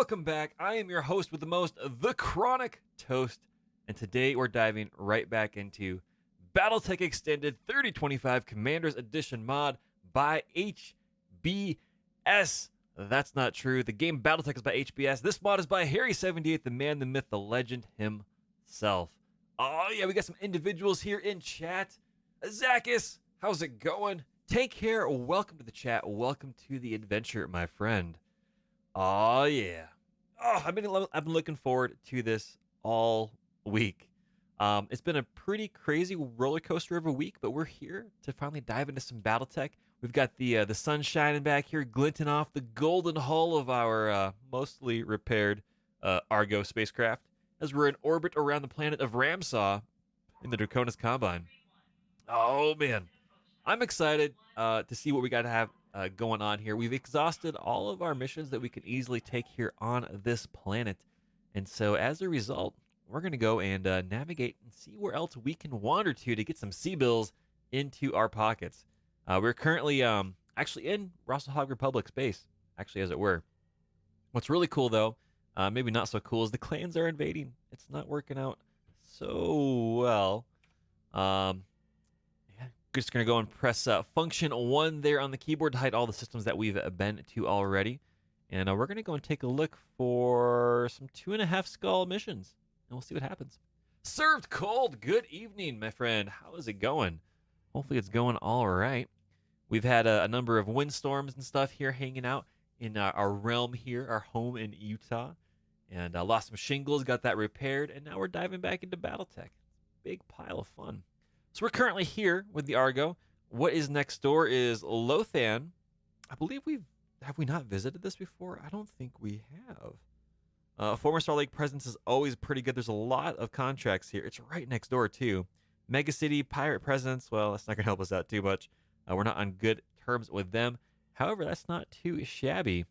welcome back. I am your host with the most, TheChronicToast, and today we're diving right back into BattleTech Extended 3025 Commander's Edition mod by HBS. That's not true. The game BattleTech is by HBS. This mod is by Harry78, the man, the myth, the legend himself. Oh yeah, we got some individuals here in chat. Zakis, how's it going? Take care. Welcome to the chat. Welcome to the adventure, my friend. Oh yeah. Oh, I've been looking forward to this all week. It's been a pretty crazy roller coaster of a week, but we're here to finally dive into some BattleTech. We've got the sun shining back here, glinting off the golden hull of our mostly repaired Argo spacecraft as we're in orbit around the planet of Ramsaw in the Draconis Combine. Oh man, I'm excited to see what we got to have going on here. We've exhausted all of our missions that we can easily take here on this planet. And so as a result, we're going to go and navigate and see where else we can wander to get some sea bills into our pockets. We're currently actually in Rossalhog Republic space, actually, as it were. What's really cool, though, maybe not so cool, is the clans are invading. It's not working out so well. Just going to go and press function 1 there on the keyboard to hide all the systems that we've been to already. And we're going to go and take a look for some 2.5 skull missions. And we'll see what happens. Served cold. Good evening, my friend. How is it going? Hopefully it's going all right. We've had a number of windstorms and stuff here hanging out in our realm here, our home in Utah. And lost some shingles, got that repaired. And now we're diving back into BattleTech. Big pile of fun. So we're currently here with the Argo. What is next door is Lothan. I believe have we not visited this before? I don't think we have. Former Star Lake presence is always pretty good. There's a lot of contracts here. It's right next door too. Mega City Pirate presence. Well, that's not gonna help us out too much. We're not on good terms with them. However, that's not too shabby.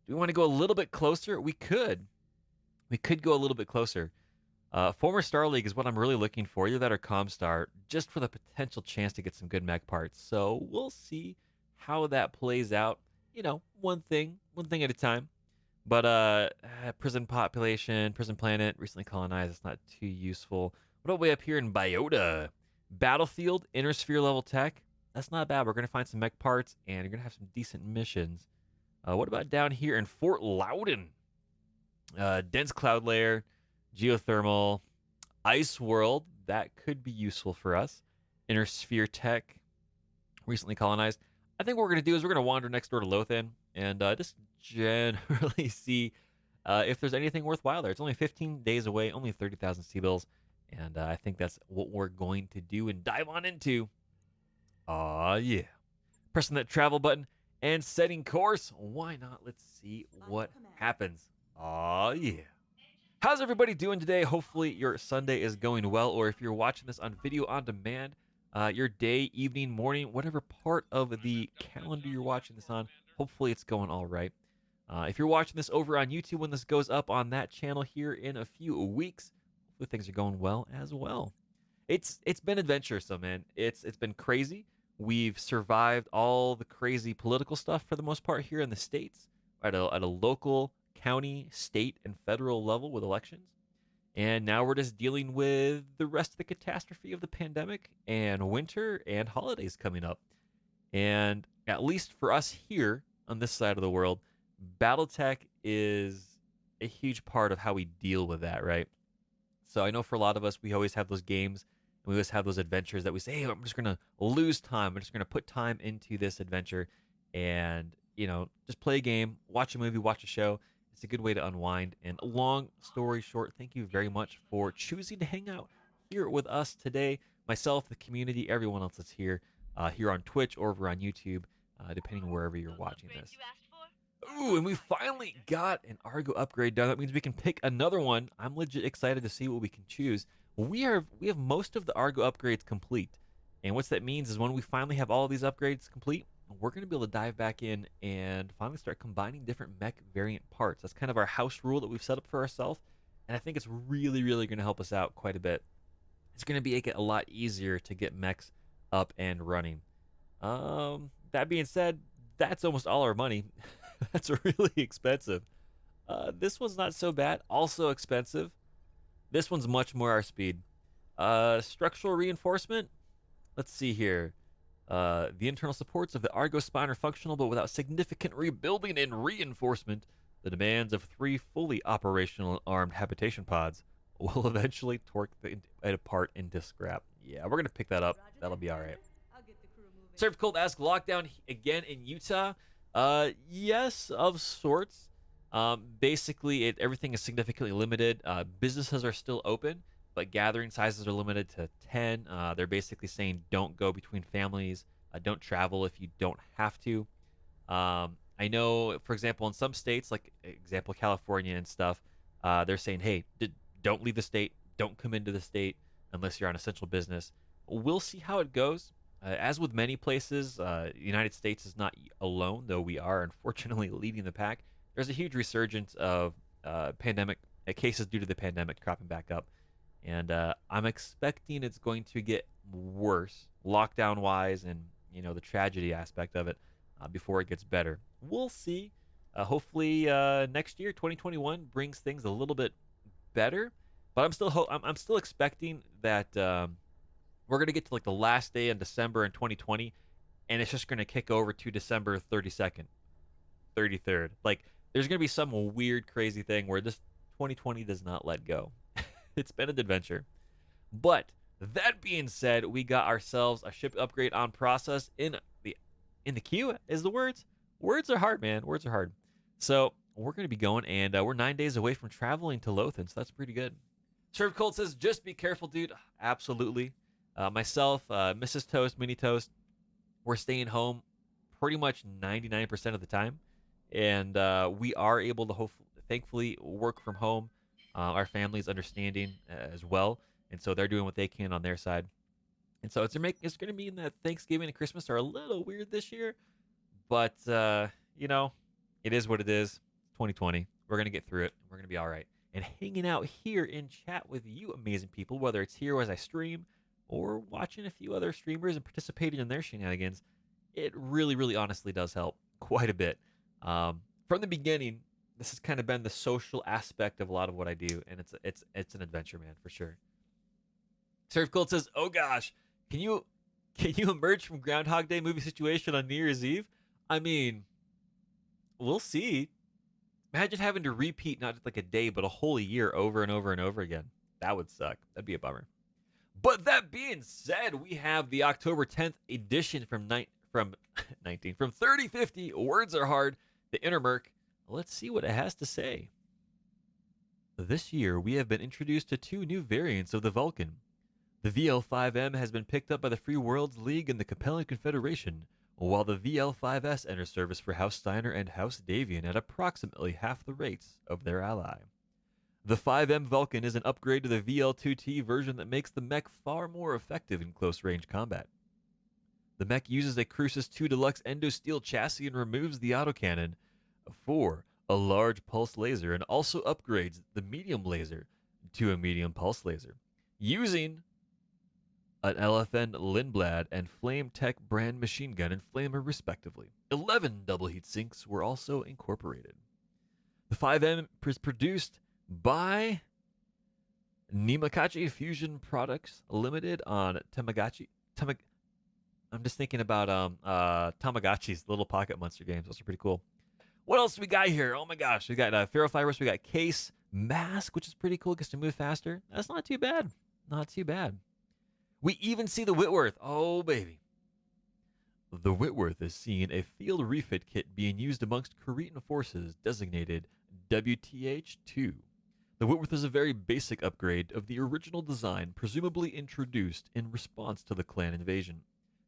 Do we want to go a little bit closer? We could. We could go a little bit closer. Former Star League is what I'm really looking for, either that or Comstar, just for the potential chance to get some good mech parts. So we'll see how that plays out. You know, one thing at a time. But prison population, prison planet, recently colonized. It's not too useful. What about way up here in Biota? Battlefield, inner sphere level tech. That's not bad. We're going to find some mech parts, and you're going to have some decent missions. What about down here in Fort Loudon? Dense cloud layer. Geothermal, Ice World, that could be useful for us. Inner Sphere Tech, recently colonized. I think what we're going to do is we're going to wander next door to Lothan and just generally see if there's anything worthwhile there. It's only 15 days away, only 30,000 sea bills, and I think that's what we're going to do and dive on into. Aw, yeah. Pressing that travel button and setting course. Why not? Let's see what happens. Aw, yeah. How's everybody doing today? Hopefully your Sunday is going well, or if you're watching this on video on demand, your day, evening, morning, whatever part of the calendar you're watching this on, hopefully it's going all right. If you're watching this over on YouTube when this goes up on that channel here in a few weeks, hopefully things are going well as well. It's been adventuresome, man. It's been crazy. We've survived all the crazy political stuff for the most part here in the States at a local, county, state, and federal level with elections. And now we're just dealing with the rest of the catastrophe of the pandemic and winter and holidays coming up. And at least for us here on this side of the world, BattleTech is a huge part of how we deal with that, right? So I know for a lot of us, we always have those games and we always have those adventures that we say, hey, I'm just going to lose time. I'm just going to put time into this adventure and, you know, just play a game, watch a movie, watch a show. It's a good way to unwind. And long story short, thank you very much for choosing to hang out here with us today. Myself, the community, everyone else that's here, here on Twitch or over on YouTube, depending on wherever you're watching this. Ooh, and we finally got an Argo upgrade done. That means we can pick another one. I'm legit excited to see what we can choose. We have most of the Argo upgrades complete. And what that means is when we finally have all of these upgrades complete, we're going to be able to dive back in and finally start combining different mech variant parts. That's kind of our house rule that we've set up for ourselves, and I think it's really, really going to help us out quite a bit. It's going to make it a lot easier to get mechs up and running. That being said, that's almost all our money. That's really expensive. This one's not so bad. Also expensive. This one's much more our speed. Structural reinforcement. Let's see here. The internal supports of the Argo spine are functional, but without significant rebuilding and reinforcement, the demands of 3 fully operational armed habitation pods will eventually torque it apart into scrap. Yeah, we're gonna pick that up. That'll be all right. Served Cold asks, lockdown again in Utah? Yes, of sorts. Basically, everything is significantly limited. Businesses are still open, but gathering sizes are limited to 10. They're basically saying don't go between families, don't travel if you don't have to. I know, for example, in some states, like example California and stuff, they're saying, hey, don't leave the state, don't come into the state unless you're on essential business. We'll see how it goes. As with many places, the United States is not alone, though we are unfortunately leading the pack. There's a huge resurgence of pandemic cases due to the pandemic cropping back up, and I'm expecting it's going to get worse, lockdown wise, and the tragedy aspect of it before it gets better. We'll see. Hopefully, next year, 2021, brings things a little bit better. But I'm still expecting that we're gonna get to like the last day in December in 2020, and it's just gonna kick over to December 32nd, 33rd. Like there's gonna be some weird, crazy thing where this 2020 does not let go. It's been an adventure. But that being said, we got ourselves a ship upgrade on process in the queue. Is the words? Words are hard, man. Words are hard. So we're gonna be going, and we're 9 days away from traveling to Lothan, so that's pretty good. Serve Cold says, just be careful, dude. Absolutely. Myself, Mrs. Toast, Mini Toast, we're staying home pretty much 99% of the time, and we are able to thankfully work from home. Our family's understanding as well, and so they're doing what they can on their side. And so it's going to mean that Thanksgiving and Christmas are a little weird this year, but it is what it is. 2020. We're going to get through it. We're going to be all right. And hanging out here in chat with you amazing people, whether it's here as I stream or watching a few other streamers and participating in their shenanigans, it really, really honestly does help quite a bit. From the beginning, this has kind of been the social aspect of a lot of what I do, and it's an adventure, man, for sure. Surf Cold says, "Oh gosh, can you emerge from Groundhog Day movie situation on New Year's Eve? I mean, we'll see. Imagine having to repeat not just like a day, but a whole year over and over and over again. That would suck. That'd be a bummer." But that being said, we have the October 10th edition from 3050. Words are hard. The Inner Merc. Let's see what it has to say. This year, we have been introduced to 2 new variants of the Vulcan. The VL5M has been picked up by the Free Worlds League and the Capellan Confederation, while the VL5S enters service for House Steiner and House Davian at approximately half the rates of their ally. The 5M Vulcan is an upgrade to the VL2T version that makes the mech far more effective in close-range combat. The mech uses a Crucis 2 Deluxe Endosteel chassis and removes the autocannon for a large pulse laser, and also upgrades the medium laser to a medium pulse laser, using an LFN Lindblad and Flame Tech brand machine gun and flamer respectively. 11 double heat sinks were also incorporated. The 5M is produced by Nimakachi Fusion Products Limited on Tamagotchi. I'm just thinking about Tamagotchis, little pocket monster games. Those are pretty cool. What else do we got here? Oh my gosh, we got Ferrofibers, we got Case Mask, which is pretty cool, gets to move faster. That's not too bad. Not too bad. We even see the Whitworth. Oh, baby. The Whitworth is seeing a field refit kit being used amongst Cretan forces designated WTH-2. The Whitworth is a very basic upgrade of the original design, presumably introduced in response to the clan invasion.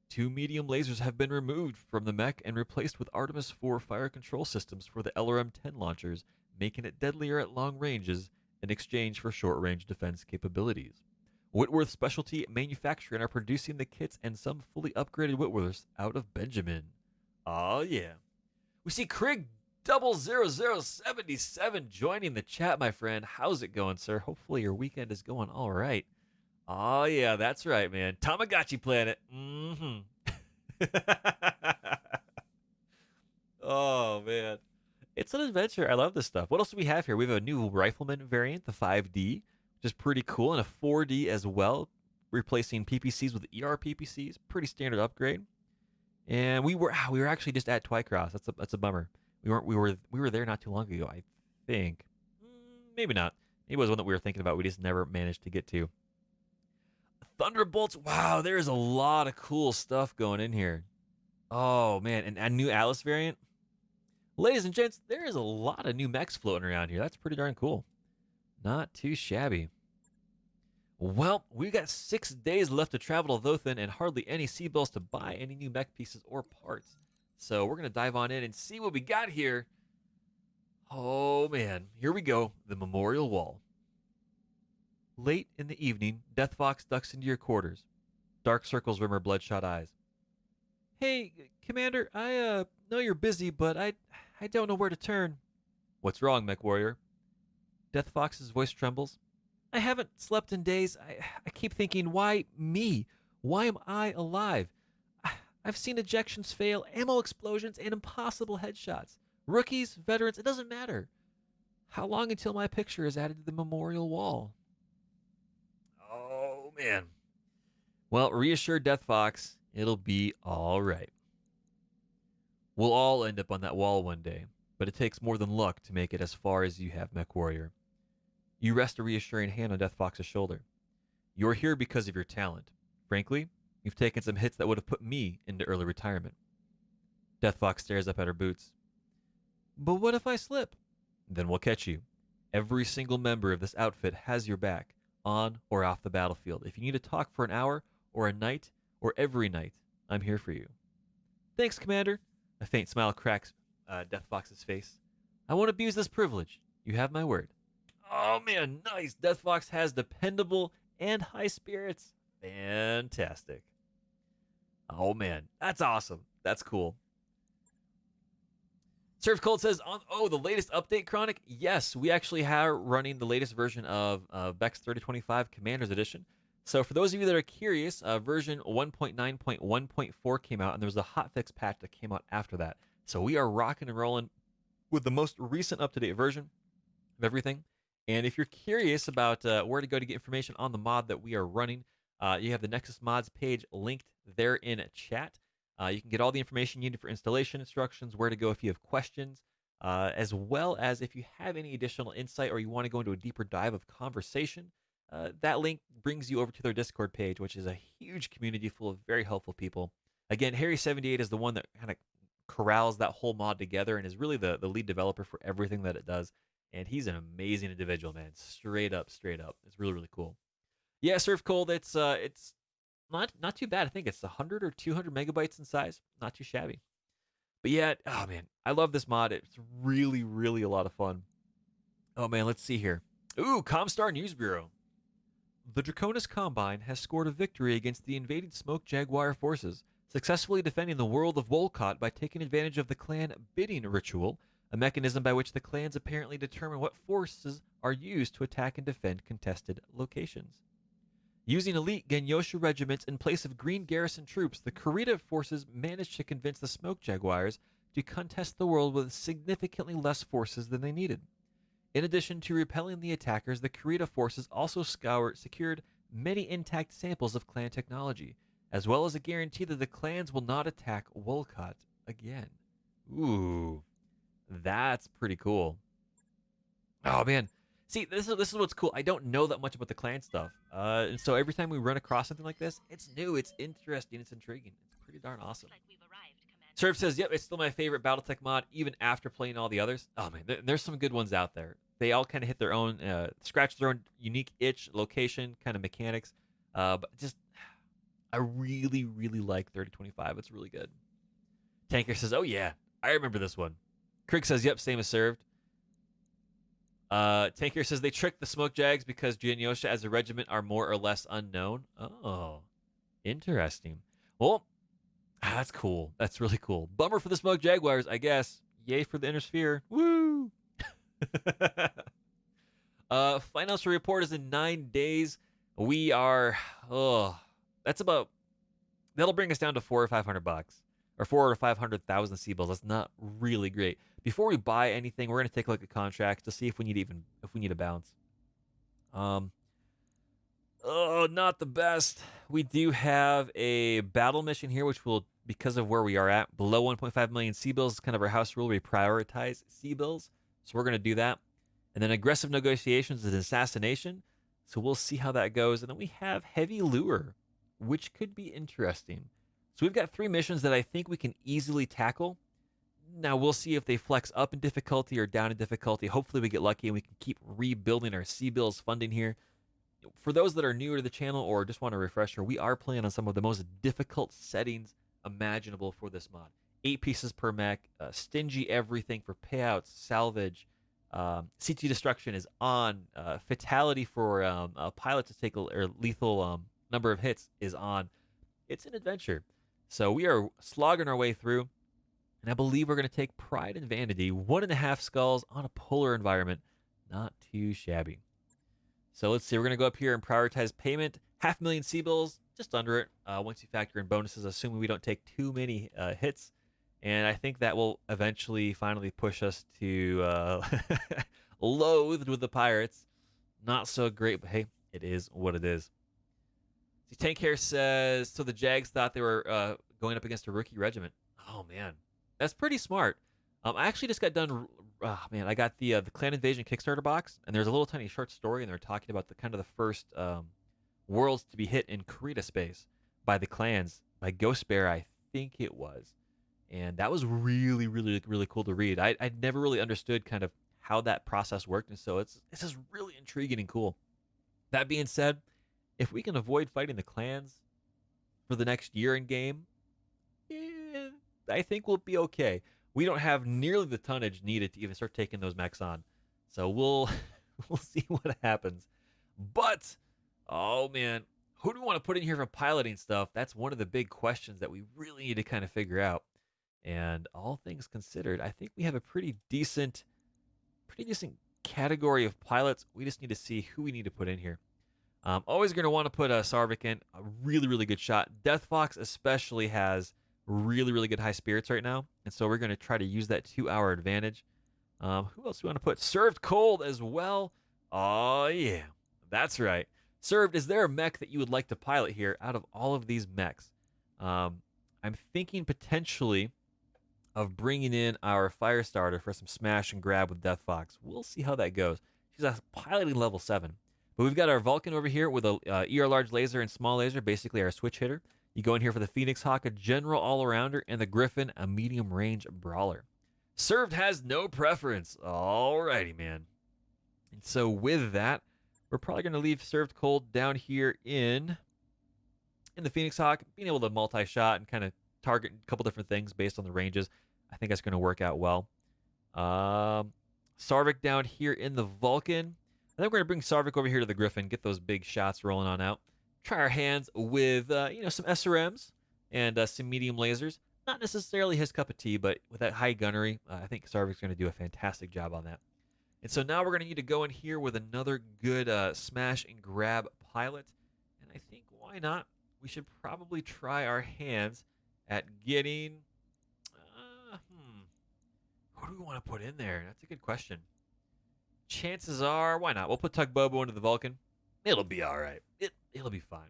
2 medium lasers have been removed from the mech and replaced with Artemis 4 fire control systems for the LRM-10 launchers, making it deadlier at long ranges in exchange for short-range defense capabilities. Whitworth Specialty Manufacturing are producing the kits and some fully upgraded Whitworths out of Benjamin. Oh yeah. We see Craig 00077 joining the chat, my friend. How's it going, sir? Hopefully your weekend is going all right. Oh yeah, that's right, man. Tamagotchi Planet. Mm-hmm. Oh man. It's an adventure. I love this stuff. What else do we have here? We have a new rifleman variant, the 5D, which is pretty cool, and a 4D as well, replacing PPCs with ER PPCs. Pretty standard upgrade. And we were actually just at Twycross. That's a bummer. We were there not too long ago. I think maybe not. Maybe it was one that we were thinking about. We just never managed to get to. Thunderbolts. Wow, there is a lot of cool stuff going in here. Oh man, and a new Atlas variant. Ladies and gents, there is a lot of new mechs floating around here. That's pretty darn cool. Not too shabby. Well, we've got 6 days left to travel to Lothan and hardly any sea bills to buy any new mech pieces or parts. So we're going to dive on in and see what we got here. Oh man, here we go. The Memorial Wall. Late in the evening, Deathfox ducks into your quarters. Dark circles rim her bloodshot eyes. Hey, Commander, I know you're busy, but I don't know where to turn. What's wrong, Mech Warrior? Deathfox's voice trembles. I haven't slept in days. I keep thinking, why me? Why am I alive? I've seen ejections fail, ammo explosions, and impossible headshots. Rookies, veterans, it doesn't matter. How long until my picture is added to the memorial wall? Oh, man. Well, reassure Deathfox, it'll be all right. We'll all end up on that wall one day, but it takes more than luck to make it as far as you have, Mech Warrior. You rest a reassuring hand on Deathfox's shoulder. You're here because of your talent. Frankly, you've taken some hits that would have put me into early retirement. Deathfox stares up at her boots. But what if I slip? Then we'll catch you. Every single member of this outfit has your back, on or off the battlefield. If you need to talk for an hour, or a night, or every night, I'm here for you. Thanks, Commander. A faint smile cracks Deathfox's face. I won't abuse this privilege. You have my word. Oh man, nice. Deathfox has dependable and high spirits. Fantastic. Oh man, that's awesome. That's cool. Surf Cold says, the latest update, Chronic? Yes, we actually are running the latest version of BEX3025 Commander's Edition. So for those of you that are curious, version 1.9.1.4 came out, and there was a hotfix patch that came out after that. So we are rocking and rolling with the most recent up-to-date version of everything. And if you're curious about where to go to get information on the mod that we are running, you have the Nexus Mods page linked there in chat. You can get all the information you need for installation instructions, where to go if you have questions, as well as if you have any additional insight or you want to go into a deeper dive of conversation. That link brings you over to their Discord page, which is a huge community full of very helpful people. Again, Harry78 is the one that kind of corrals that whole mod together and is really the lead developer for everything that it does. And he's an amazing individual, man. Straight up. It's really, really cool. Yeah, Surf Cold, it's not too bad. I think it's 100 or 200 megabytes in size. Not too shabby. But yeah, oh man, I love this mod. It's really, really a lot of fun. Oh man, let's see here. Ooh, Comstar News Bureau. The Draconis Combine has scored a victory against the invading Smoke Jaguar forces, successfully defending the world of Wolcott by taking advantage of the clan bidding ritual, a mechanism by which the clans apparently determine what forces are used to attack and defend contested locations. Using elite Genyosha regiments in place of green garrison troops, the Kurita forces managed to convince the Smoke Jaguars to contest the world with significantly less forces than they needed. In addition to repelling the attackers, the Kurita forces also secured many intact samples of clan technology, as well as a guarantee that the clans will not attack Wolcott again. Ooh, that's pretty cool. Oh man. See, this is what's cool. I don't know that much about the clan stuff. And so every time we run across something like this, it's new, it's interesting, it's intriguing. It's pretty darn awesome. Surf says, yep, it's still my favorite BattleTech mod, even after playing all the others. Oh man, there's some good ones out there. They all kind of hit their own, scratch their own unique itch, location, kind of mechanics. But just, I really, really like 3025. It's really good. Tanker says, oh yeah, I remember this one. Krieg says, yep, same as served. Tanker says they tricked the Smoke Jags because Genyosha as a regiment are more or less unknown. Oh, interesting. Well, that's cool. That's really cool. Bummer for the Smoke Jaguars, I guess. Yay for the Inner Sphere. Woo! Financial report is in 9 days. We are, that'll bring us down to $400 or $500. or 4 or 500,000 Seabills. That's not really great. Before we buy anything, we're gonna take a look at contracts to see if we need a bounce. Oh, not the best. We do have a battle mission here, which will, because of where we are at, below 1.5 million Seabills is kind of our house rule. We prioritize Seabills, so we're gonna do that. And then aggressive negotiations is assassination. So we'll see how that goes. And then we have heavy lure, which could be interesting. So we've got 3 missions that I think we can easily tackle. Now we'll see if they flex up in difficulty or down in difficulty. Hopefully we get lucky and we can keep rebuilding our Seabills funding here. For those that are newer to the channel or just want a refresher, we are playing on some of the most difficult settings imaginable for this mod. 8 pieces per mech, stingy everything for payouts, salvage, CT destruction is on. Fatality for a pilot to take or lethal number of hits is on. It's an adventure. So we are slogging our way through, and I believe we're going to take pride and vanity. 1.5 skulls on a polar environment. Not too shabby. So let's see. We're going to go up here and prioritize payment. 500,000 Seabills, just under it. Once you factor in bonuses, assuming we don't take too many hits. And I think that will eventually finally push us to loathed with the pirates. Not so great, but hey, it is what it is. See, Tank Hair says, so the Jags thought they were going up against a rookie regiment. Oh, man. That's pretty smart. I actually just got done. I got the Clan Invasion Kickstarter box, and there's a little tiny short story, and they're talking about the kind of the first worlds to be hit in Krita space by the clans, by Ghost Bear, I think it was. And that was really, really, really cool to read. I'd never really understood kind of how that process worked, and so it's just really intriguing and cool. That being said, if we can avoid fighting the clans for the next year in game, I think we'll be okay. We don't have nearly the tonnage needed to even start taking those mechs on, so we'll see what happens. But oh man, who do we want to put in here for piloting stuff? That's one of the big questions that we really need to kind of figure out. And all things considered, I think we have a pretty decent category of pilots. We just need to see who we need to put in here. Always going to want to put Sarvik in. A really, really good shot. Death Fox especially has really, really good high spirits right now. And so we're going to try to use that to our advantage. Who else do we want to put? Served Cold as well. Oh, yeah. That's right. Served, is there a mech that you would like to pilot here out of all of these mechs? I'm thinking potentially of bringing in our fire starter for some smash and grab with Death Fox. We'll see how that goes. She's a piloting level 7. But we've got our Vulcan over here with a ER large laser and small laser, basically our switch hitter. You go in here for the Phoenix Hawk, a general all-arounder, and the Griffin, a medium-range brawler. Served has no preference. Alrighty, man. And so with that, we're probably going to leave Served Cold down here in the Phoenix Hawk, being able to multi-shot and kind of target a couple different things based on the ranges. I think that's going to work out well. Sarvik down here in the Vulcan. And then we're going to bring Sarvik over here to the Griffin, get those big shots rolling on out. Try our hands with some SRMs and some medium lasers. Not necessarily his cup of tea, but with that high gunnery, I think Sarvik's going to do a fantastic job on that. And so now we're going to need to go in here with another good smash and grab pilot. And I think, why not? We should probably try our hands at getting... Who do we want to put in there? That's a good question. Chances are, why not? We'll put Tug Bobo into the Vulcan. It'll be all right. It'll be fine.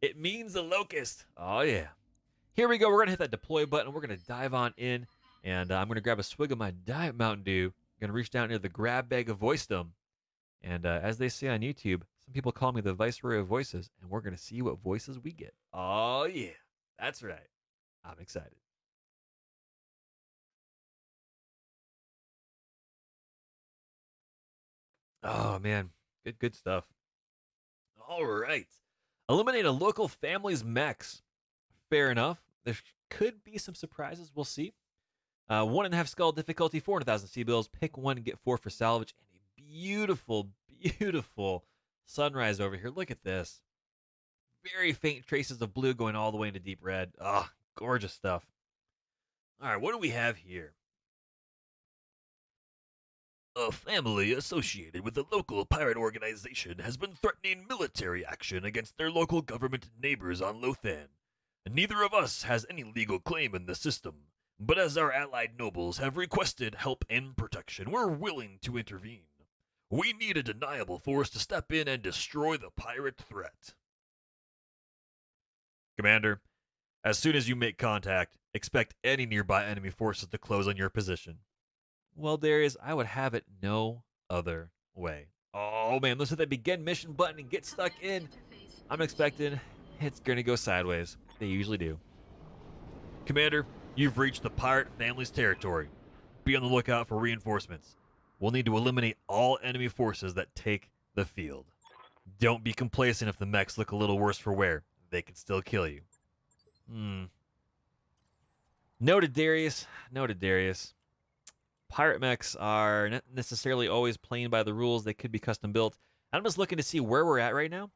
It means the Locust. Oh, yeah. Here we go. We're going to hit that deploy button. We're going to dive on in. And I'm going to grab a swig of my Diet Mountain Dew. I'm going to reach down near the grab bag of voicedom. And as they say on YouTube, some people call me the Viceroy of Voices. And we're going to see what voices we get. Oh, yeah. That's right. I'm excited. Oh, man. Good stuff. All right. Eliminate a local family's mechs. Fair enough. There could be some surprises. We'll see. 1.5 skull difficulty, 400,000 Seabills. Pick one and get 4 for salvage. And a beautiful, beautiful sunrise over here. Look at this. Very faint traces of blue going all the way into deep red. Oh, gorgeous stuff. All right, what do we have here? A family associated with a local pirate organization has been threatening military action against their local government neighbors on Lothan. Neither of us has any legal claim in the system, but as our allied nobles have requested help and protection, we're willing to intervene. We need a deniable force to step in and destroy the pirate threat. Commander, as soon as you make contact, expect any nearby enemy forces to close on your position. Well, Darius, I would have it no other way. Oh man, let's hit that begin mission button and get stuck in. I'm expecting it's gonna go sideways. They usually do. Commander, you've reached the pirate family's territory. Be on the lookout for reinforcements. We'll need to eliminate all enemy forces that take the field. Don't be complacent if the mechs look a little worse for wear. They can still kill you. Noted, Darius. Noted, Darius. Pirate mechs are not necessarily always playing by the rules. They could be custom built. I'm just looking to see where we're at right now.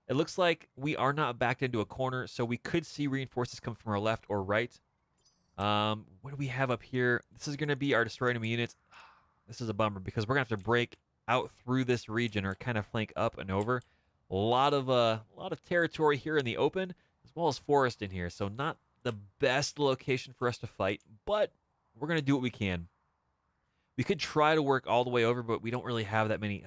It looks like we are not backed into a corner, so we could see reinforcements come from our left or right. What do we have up here? This is going to be our destroy enemy units. This is a bummer because we're going to have to break out through this region or kind of flank up and over. A lot of territory here in the open, as well as forest in here. So not the best location for us to fight, but we're going to do what we can. We could try to work all the way over, but we don't really have that many.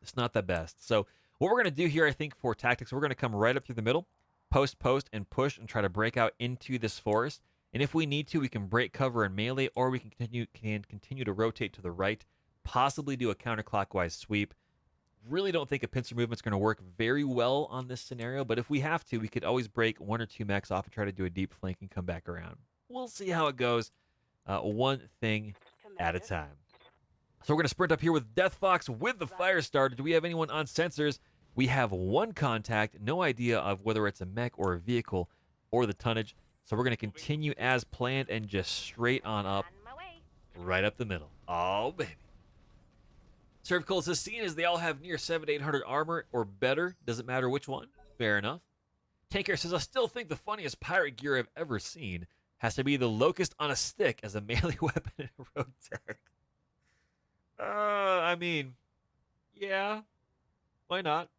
It's not the best. So what we're going to do here, I think, for tactics, we're going to come right up through the middle, post, and push, and try to break out into this forest. And if we need to, we can break cover in melee, or we can continue to rotate to the right, possibly do a counterclockwise sweep. Really don't think a pincer movement's going to work very well on this scenario, but if we have to, we could always break one or two mechs off and try to do a deep flank and come back around. We'll see how it goes. One thing at a time. So we're going to sprint up here with Death Fox with the fire starter. Do we have anyone on sensors? We have one contact, no idea of whether it's a mech or a vehicle or the tonnage. So we're going to continue as planned and just straight on up, right up the middle. Oh, baby. Cervical is seen as they all have near 700 to 800 armor or better. Doesn't matter which one. Fair enough. Tanker says, I still think the funniest pirate gear I've ever seen has to be the Locust on a stick as a melee weapon in Rogue Tech. I mean, yeah, why not?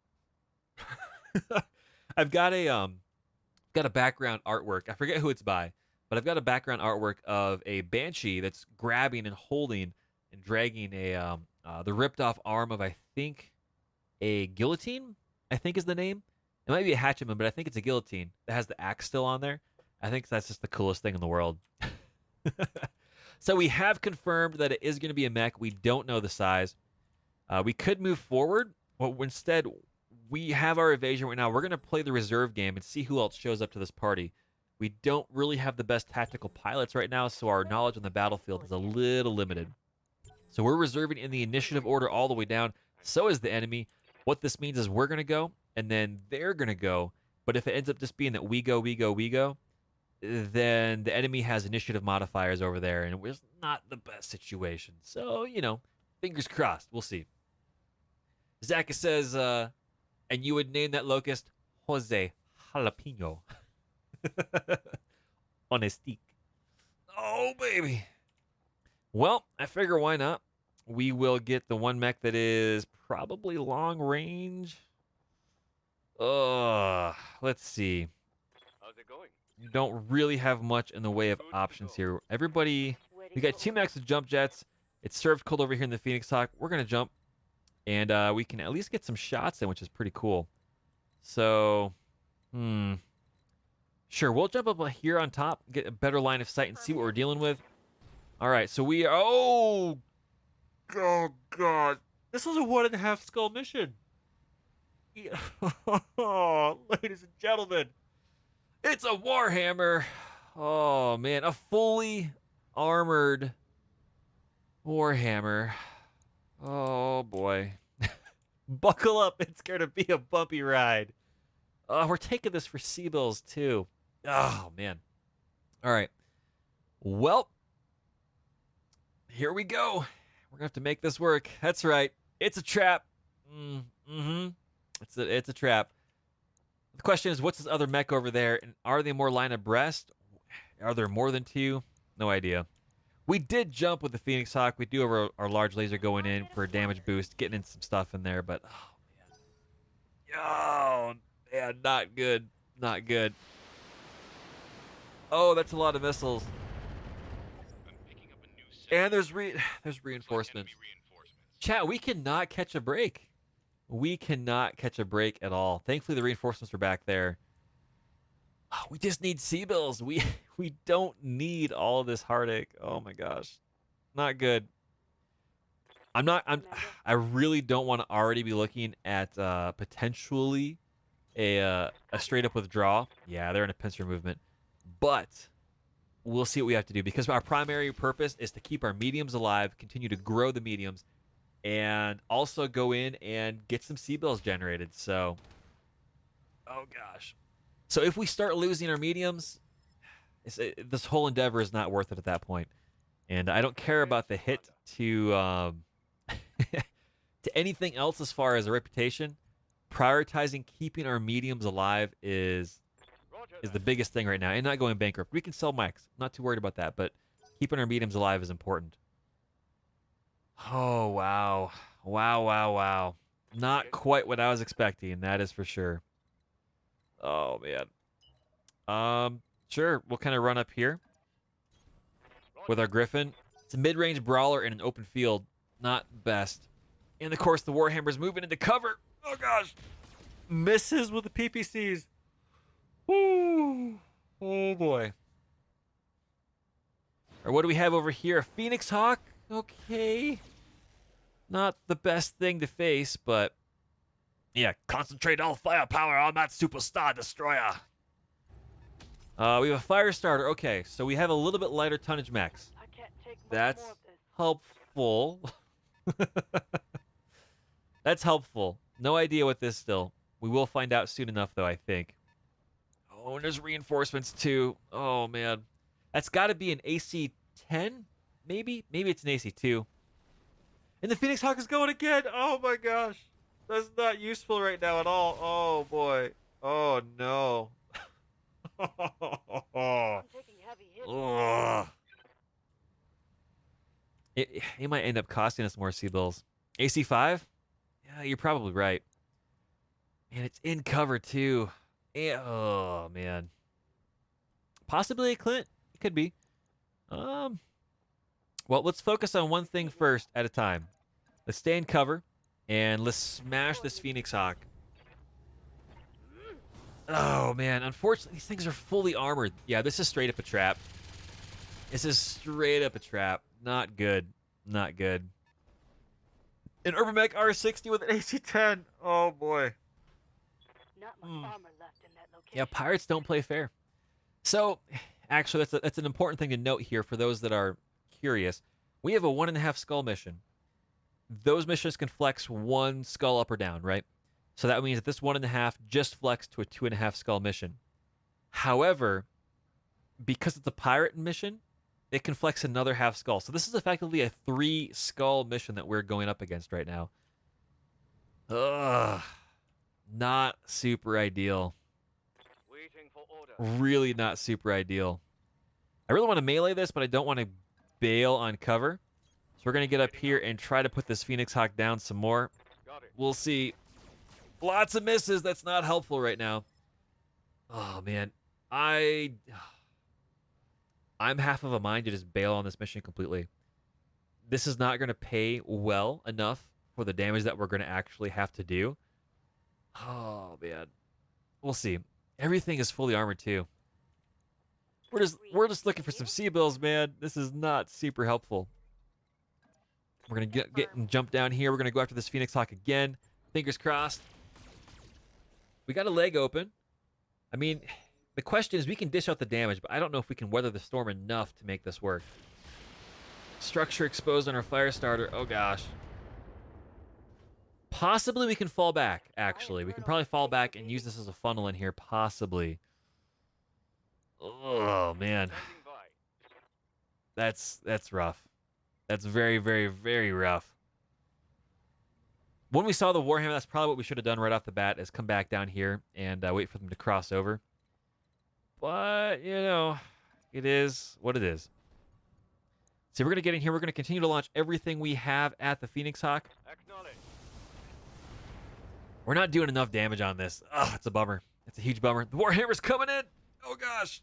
I've got a background artwork. I forget who it's by, but I've got a background artwork of a banshee that's grabbing and holding and dragging the ripped off arm of, I think, a guillotine. I think is the name. It might be a hatchetman, but I think it's a guillotine that has the axe still on there. I think that's just the coolest thing in the world. So we have confirmed that it is going to be a mech. We don't know the size. We could move forward, but instead we have our evasion right now. We're going to play the reserve game and see who else shows up to this party. We don't really have the best tactical pilots right now, so our knowledge on the battlefield is a little limited. So we're reserving in the initiative order all the way down. So is the enemy. What this means is we're going to go, and then they're going to go. But if it ends up just being that we go, then the enemy has initiative modifiers over there, and it was not the best situation. So, fingers crossed. We'll see. Zaka says, and you would name that locust Jose Jalapeno. On a stick. Oh, baby. Well, I figure why not? We will get the one mech that is probably long range. Let's see. How's it going? You don't really have much in the way of options here. Everybody, we got two mechs with jump jets. It's served cold over here in the Phoenix Hawk. We're going to jump, and we can at least get some shots in, which is pretty cool. So, sure, we'll jump up here on top, get a better line of sight, and see what we're dealing with. All right, so we are... Oh, God. This was a 1.5 skull mission. Ladies and gentlemen. It's a Warhammer. Oh, man. A fully armored Warhammer. Oh, boy. Buckle up. It's going to be a bumpy ride. We're taking this for Seabills, too. Oh, man. All right. Well, here we go. We're going to have to make this work. That's right. It's a trap. It's a trap. The question is, what's this other mech over there? And are they more line abreast? Are there more than two? No idea. We did jump with the Phoenix Hawk. We do have our large laser going in for a damage boost, getting in some stuff in there, but oh man, not good. Not good. Oh, that's a lot of missiles. And there's reinforcements. Chat, we cannot catch a break. We cannot catch a break at all. Thankfully, the reinforcements are back there. Oh, we just need C-bills. We don't need all this heartache. Oh my gosh, not good. I really don't want to already be looking at potentially a straight up withdrawal. Yeah, they're in a pincer movement, but we'll see what we have to do because our primary purpose is to keep our mediums alive, continue to grow the mediums, and also go in and get some C-bills generated. So, oh gosh. So if we start losing our mediums, this whole endeavor is not worth it at that point. And I don't care about the hit to to anything else as far as a reputation. Prioritizing keeping our mediums alive is the biggest thing right now, and not going bankrupt. We can sell mics. I'm not too worried about that, but keeping our mediums alive is important. Oh, wow. Wow, wow, wow. Not quite what I was expecting, that is for sure. Oh, man. Sure, we'll kind of run up here with our Griffin. It's a mid-range brawler in an open field. Not best. And, of course, the Warhammer's moving into cover. Oh, gosh. Misses with the PPCs. Woo. Oh, boy. Or what do we have over here? A Phoenix Hawk? Okay. Not the best thing to face, but... Yeah, concentrate all firepower on that superstar destroyer. We have a fire starter. Okay, so we have a little bit lighter tonnage max. That's helpful. That's helpful. No idea what this still. We will find out soon enough, though, I think. Oh, and there's reinforcements, too. Oh, man. That's got to be an AC-10, maybe? Maybe it's an AC-2. And the Phoenix Hawk is going again. Oh, my gosh. That's not useful right now at all. Oh, boy. Oh, no. It might end up costing us more C-bills. AC-5? Yeah, you're probably right. And it's in cover, too. Oh, man. Possibly a Clint. It could be. Well, let's focus on one thing first at a time. Let's stay in cover, and let's smash this Phoenix Hawk. Oh, man. Unfortunately, these things are fully armored. Yeah, this is straight up a trap. This is straight up a trap. Not good. Not good. An Urban R60 with an AC-10. Oh, boy. Not much armor left in that location. Yeah, pirates don't play fair. So, actually, that's an important thing to note here for those that are curious. We have a 1.5 skull mission. Those missions can flex 1 skull up or down, right? So that means that this 1.5 just flexed to a 2.5 skull mission. However, because it's a pirate mission, it can flex another half skull. So this is effectively a 3 skull mission that we're going up against right now. Ugh. Not super ideal. Waiting for order. Really not super ideal. I really want to melee this, but I don't want to bail on cover. So we're going to get up here and try to put this Phoenix Hawk down some more. We'll see. Lots of misses. That's not helpful right now. Oh, man. I'm half of a mind to just bail on this mission completely. This is not going to pay well enough for the damage that we're going to actually have to do. Oh, man. We'll see. Everything is fully armored, too. We're just looking for some C-bills, man. This is not super helpful. We're going to get and jump down here. We're going to go after this Phoenix Hawk again. Fingers crossed. We got a leg open. I mean, the question is we can dish out the damage, but I don't know if we can weather the storm enough to make this work. Structure exposed on our fire starter. Oh, gosh. Possibly we can fall back, actually. We can probably fall back and use this as a funnel in here, possibly. Oh, man. That's rough. That's very, very, very rough. When we saw the Warhammer, that's probably what we should have done right off the bat, is come back down here and wait for them to cross over. But, you know, it is what it is. So we're going to get in here. We're going to continue to launch everything we have at the Phoenix Hawk. Acknowledge. We're not doing enough damage on this. Oh, it's a bummer. It's a huge bummer. The Warhammer's coming in. Oh, gosh.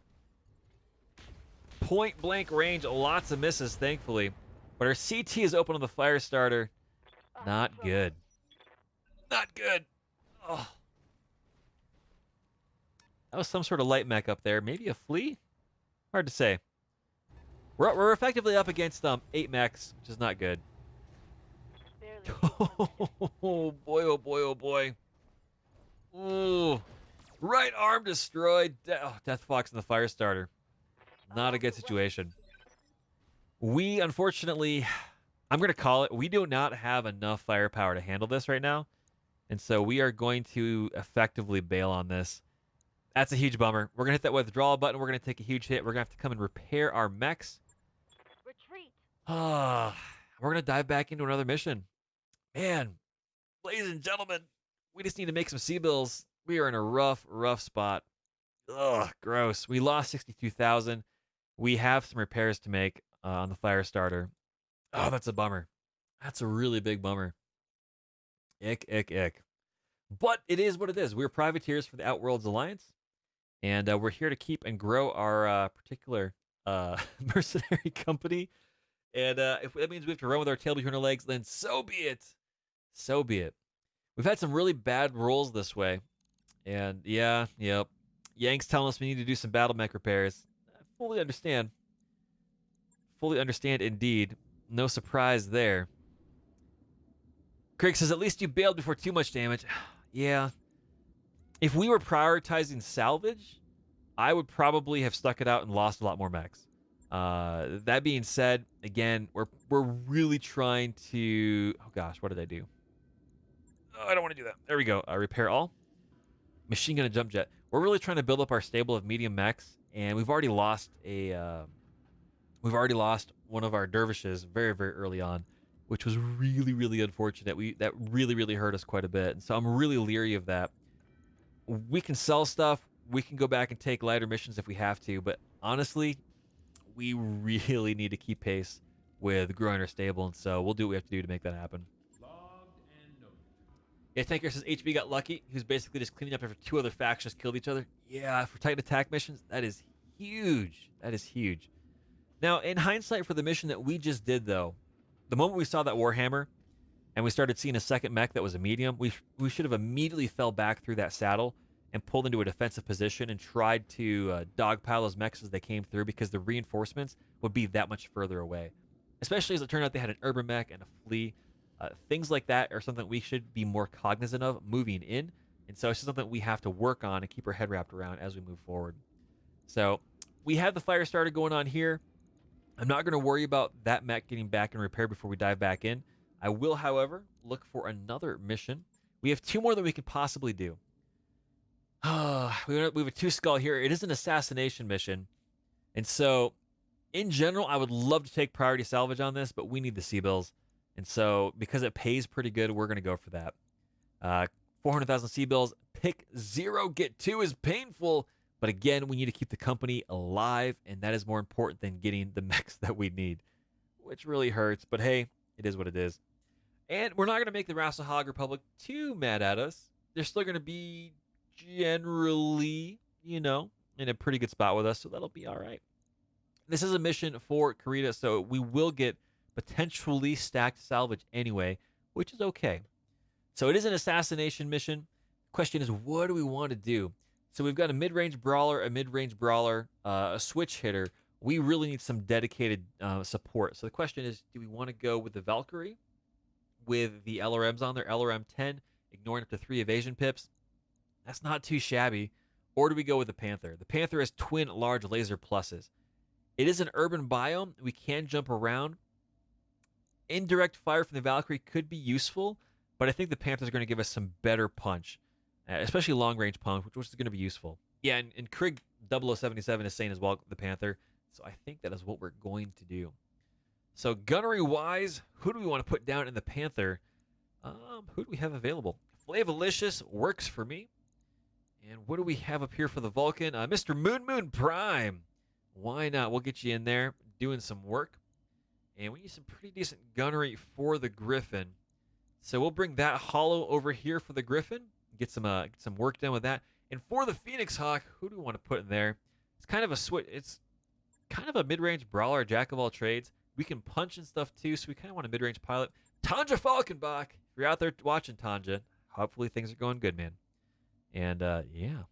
Point blank range. Lots of misses, thankfully. But our CT is open on the fire starter. Not good. Not good. Oh. That was some sort of light mech up there. Maybe a flea? Hard to say. We're effectively up against 8 mechs, which is not good. Oh boy, oh boy, oh boy. Ooh. Right arm destroyed. Death Fox in the fire starter. Not a good situation. We, unfortunately, I'm going to call it, we do not have enough firepower to handle this right now. And so we are going to effectively bail on this. That's a huge bummer. We're going to hit that withdrawal button. We're going to take a huge hit. We're going to have to come and repair our mechs. Retreat. We're going to dive back into another mission. Man, ladies and gentlemen, we just need to make some C-bills. We are in a rough, rough spot. Ugh, gross. We lost 62,000. We have some repairs to make on the fire starter. Oh, that's a bummer. That's a really big bummer. Ick, ick, ick. But it is what it is. We're privateers for the Outworlds Alliance, and we're here to keep and grow our particular mercenary company. And if that means we have to run with our tail between our legs, then so be it. So be it. We've had some really bad rolls this way. And yeah, yep. Yank's telling us we need to do some battle mech repairs. I fully understand. Fully understand indeed. No surprise there. Craig says, at least you bailed before too much damage. Yeah. If we were prioritizing salvage, I would probably have stuck it out and lost a lot more mechs. That being said, again, we're really trying to... Oh gosh, what did I do? Oh, I don't want to do that. There we go. Repair all. Machine gun and jump jet. We're really trying to build up our stable of medium mechs, and we've already lost one of our dervishes very, very early on, which was really, really unfortunate. That really, really hurt us quite a bit, and so I'm really leery of that. We can sell stuff. We can go back and take lighter missions if we have to, but honestly, we really need to keep pace with growing our stable, and so we'll do what we have to do to make that happen. Yeah, Tanker says HB got lucky. He was basically just cleaning up after 2 other factions killed each other. Yeah, for Titan attack missions, that is huge. That is huge. Now, in hindsight for the mission that we just did, though, the moment we saw that Warhammer and we started seeing a second mech that was a medium, we should have immediately fell back through that saddle and pulled into a defensive position and tried to dogpile those mechs as they came through, because the reinforcements would be that much further away. Especially as it turned out they had an urban mech and a flea. Things like that are something we should be more cognizant of moving in. And so it's just something we have to work on and keep our head wrapped around as we move forward. So we have the fire starter going on here. I'm not going to worry about that mech getting back and repaired before we dive back in. I will, however, look for another mission. We have 2 more that we could possibly do. We have a 2-skull here. It is an assassination mission. And so, in general, I would love to take priority salvage on this, but we need the C-bills. And so, because it pays pretty good, we're going to go for that. 400,000 C-bills. Pick 0, get 2 is painful. But again, we need to keep the company alive, and that is more important than getting the mechs that we need, which really hurts. But hey, it is what it is. And we're not going to make the Rasahog Republic too mad at us. They're still going to be generally, in a pretty good spot with us, so that'll be all right. This is a mission for Karita, so we will get potentially stacked salvage anyway, which is okay. So it is an assassination mission. Question is, what do we want to do? So we've got a mid-range brawler, a switch hitter. We really need some dedicated support. So the question is, do we want to go with the Valkyrie with the LRMs on there, LRM 10, ignoring up to 3 evasion pips? That's not too shabby. Or do we go with the Panther? The Panther has twin large laser pluses. It is an urban biome. We can jump around. Indirect fire from the Valkyrie could be useful, but I think the Panther is going to give us some better punch, especially long-range punch, which is going to be useful. Yeah, and Krieg 0077 is saying as well, the Panther. So I think that is what we're going to do. So gunnery-wise, who do we want to put down in the Panther? Who do we have available? Flavalicious works for me. And what do we have up here for the Vulcan? Mr. Moon Prime. Why not? We'll get you in there doing some work. And we need some pretty decent gunnery for the Griffin. So we'll bring that hollow over here for the Griffin. Get some work done with that. And for the Phoenix Hawk, who do we want to put in there? It's kind of a switch. It's kind of a mid-range brawler, jack of all trades. We can punch and stuff too, so we kind of want a mid-range pilot. Tanja Falkenbach, if you're out there watching, Tanja, hopefully things are going good, man. And yeah,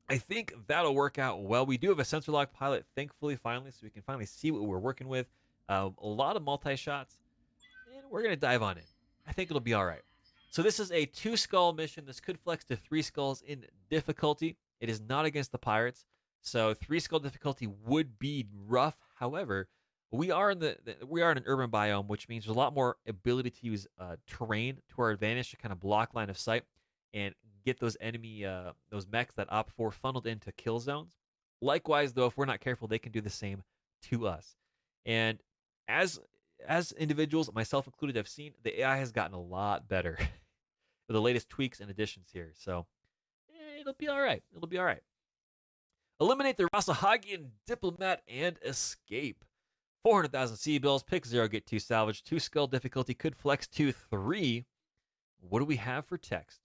I think that'll work out well. We do have a sensor lock pilot, thankfully, finally, so we can finally see what we're working with. A lot of multi-shots, and we're going to dive on in. I think it'll be all right. So this is a 2-skull mission. This could flex to 3 skulls in difficulty. It is not against the pirates, so 3-skull difficulty would be rough. However, we are in an urban biome, which means there's a lot more ability to use terrain to our advantage to kind of block line of sight and get those enemy those mechs that OP4 funneled into kill zones. Likewise, though, if we're not careful, they can do the same to us. And as individuals, myself included, I've seen the AI has gotten a lot better with the latest tweaks and additions here. So it'll be all right. It'll be all right. Eliminate the Rasahagian diplomat and escape. 400,000 sea bills, pick 0, get 2 salvage. 2-skull difficulty could flex to 3. What do we have for text?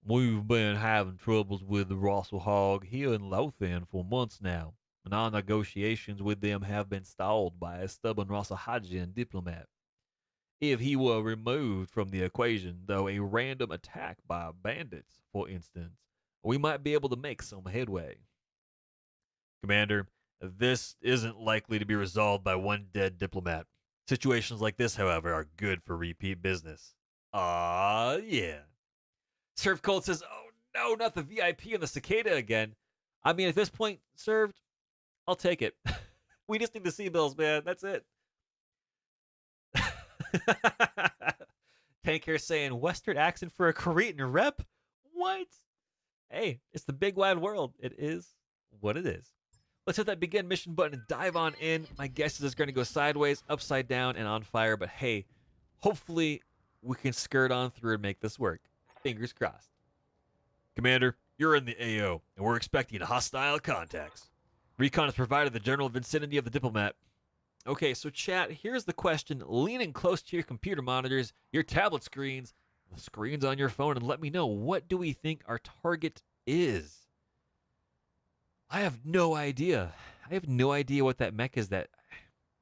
We've been having troubles with the Rasahague here in Lothan for months now, and our negotiations with them have been stalled by a stubborn Rasahagian diplomat. If he were removed from the equation, though a random attack by bandits, for instance, we might be able to make some headway. Commander, this isn't likely to be resolved by one dead diplomat. Situations like this, however, are good for repeat business. Yeah. Served Cold says, oh no, not the VIP and the cicada again. I mean, at this point, served, I'll take it. We just need the sea bills, man. That's it. Tank here saying, Western accent for a Cretan rep? What? Hey, it's the big wide world. It is what it is. Let's hit that begin mission button and dive on in. My guess is it's going to go sideways, upside down, and on fire. But hey, hopefully we can skirt on through and make this work. Fingers crossed. Commander, you're in the AO, and we're expecting hostile contacts. Recon has provided the general vicinity of the diplomat. Okay, so chat, here's the question. Leaning close to your computer monitors, your tablet screens, the screens on your phone, and let me know, what do we think our target is? I have no idea. I have no idea what that mech is.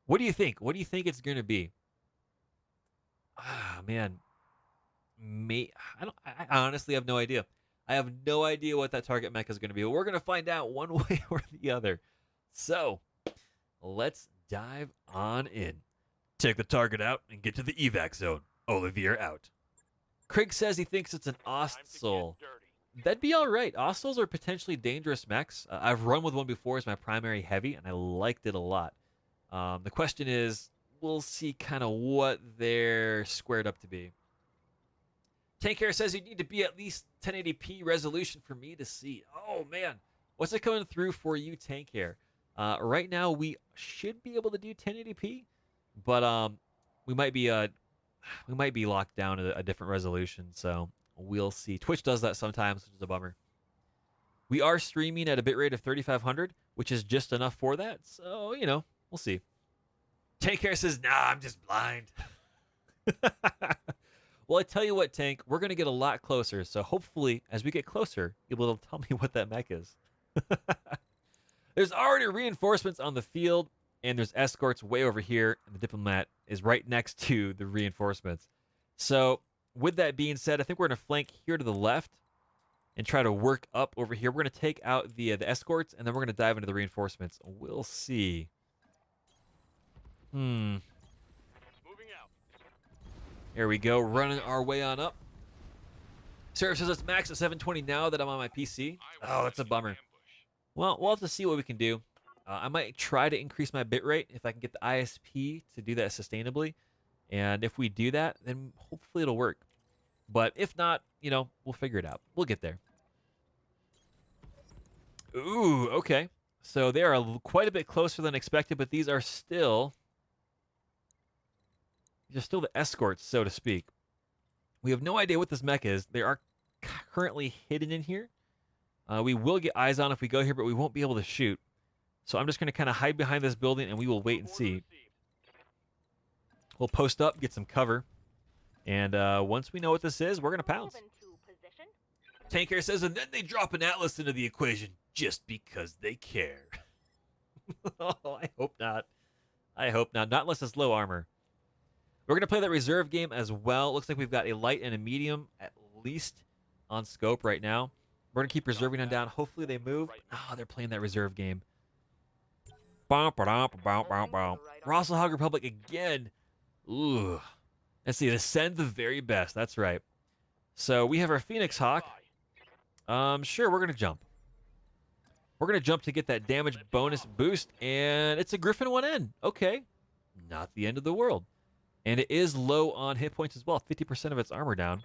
What do you think? What do you think it's going to be? Ah, man. I honestly have no idea. I have no idea what that target mech is going to be. But we're going to find out one way or the other. So, let's dive on in. Take the target out and get to the evac zone. Olivier out. Craig says he thinks it's an Ostsoul. That'd be all right. Ostsols are potentially dangerous mechs. I've run with one before as my primary heavy, and I liked it a lot. The question is, we'll see kind of what they're squared up to be. Tank Hair says you need to be at least 1080p resolution for me to see. Oh, man. What's it coming through for you, Tank Hair? Right now, we should be able to do 1080p, but we might be locked down at a different resolution, so we'll see. Twitch does that sometimes, which is a bummer. We are streaming at a bitrate of 3500, which is just enough for that, so, we'll see. Tank Hair says, nah, I'm just blind. Well, I tell you what, Tank, we're going to get a lot closer, so hopefully, as we get closer, you'll be able to tell me what that mech is. There's already reinforcements on the field, and there's escorts way over here, and the diplomat is right next to the reinforcements. So, with that being said, I think we're going to flank here to the left and try to work up over here. We're going to take out the escorts, and then we're going to dive into the reinforcements. We'll see. Moving out. There we go, running our way on up. Sarah says it's max at 720 now that I'm on my PC. Oh, that's a bummer. Well, we'll have to see what we can do. I might try to increase my bitrate if I can get the ISP to do that sustainably. And if we do that, then hopefully it'll work. But if not, we'll figure it out. We'll get there. Ooh, okay. So they are quite a bit closer than expected, but these are still the escorts, so to speak. We have no idea what this mech is. They are currently hidden in here. We will get eyes on if we go here, but we won't be able to shoot. So I'm just going to kind of hide behind this building, and we will wait and see. We'll post up, get some cover. And once we know what this is, we're going to pounce. Moving to position. Tanker says, and then they drop an Atlas into the equation just because they care. Oh, I hope not. I hope not. Not unless it's low armor. We're going to play that reserve game as well. Looks like we've got a light and a medium at least on scope right now. We're going to keep reserving them down. Hopefully they move. Oh, they're playing that reserve game. Rosselhog Republic again. Ooh. Let's see. To send the very best. That's right. So we have our Phoenix Hawk. Sure, we're going to jump. We're going to jump to get that damage bonus boost, and it's a Griffin 1N. Okay. Not the end of the world. And it is low on hit points as well. 50% of its armor down.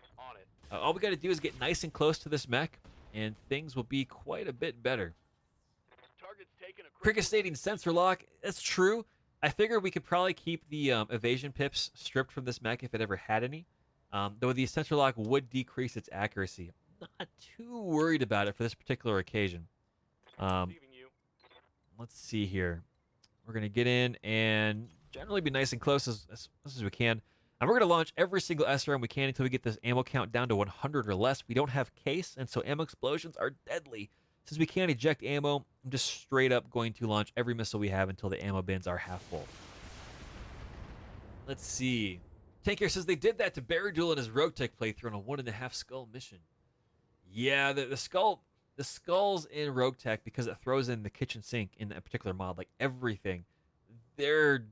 All we got to do is get nice and close to this mech, and things will be quite a bit better. Cricket stating sensor lock. That's true. I figured we could probably keep the evasion pips stripped from this mech if it ever had any. Though the sensor lock would decrease its accuracy. I'm not too worried about it for this particular occasion. Let's see here. We're going to get in and generally be nice and close as we can. And we're going to launch every single SRM we can until we get this ammo count down to 100 or less. We don't have case, and so ammo explosions are deadly. Since we can't eject ammo, I'm just straight up going to launch every missile we have until the ammo bins are half full. Let's see. Tanker says they did that to Barradul in his BattleTech playthrough on a 1.5 skull mission. Yeah, the skulls in BattleTech, because it throws in the kitchen sink in a particular mod, like everything, they're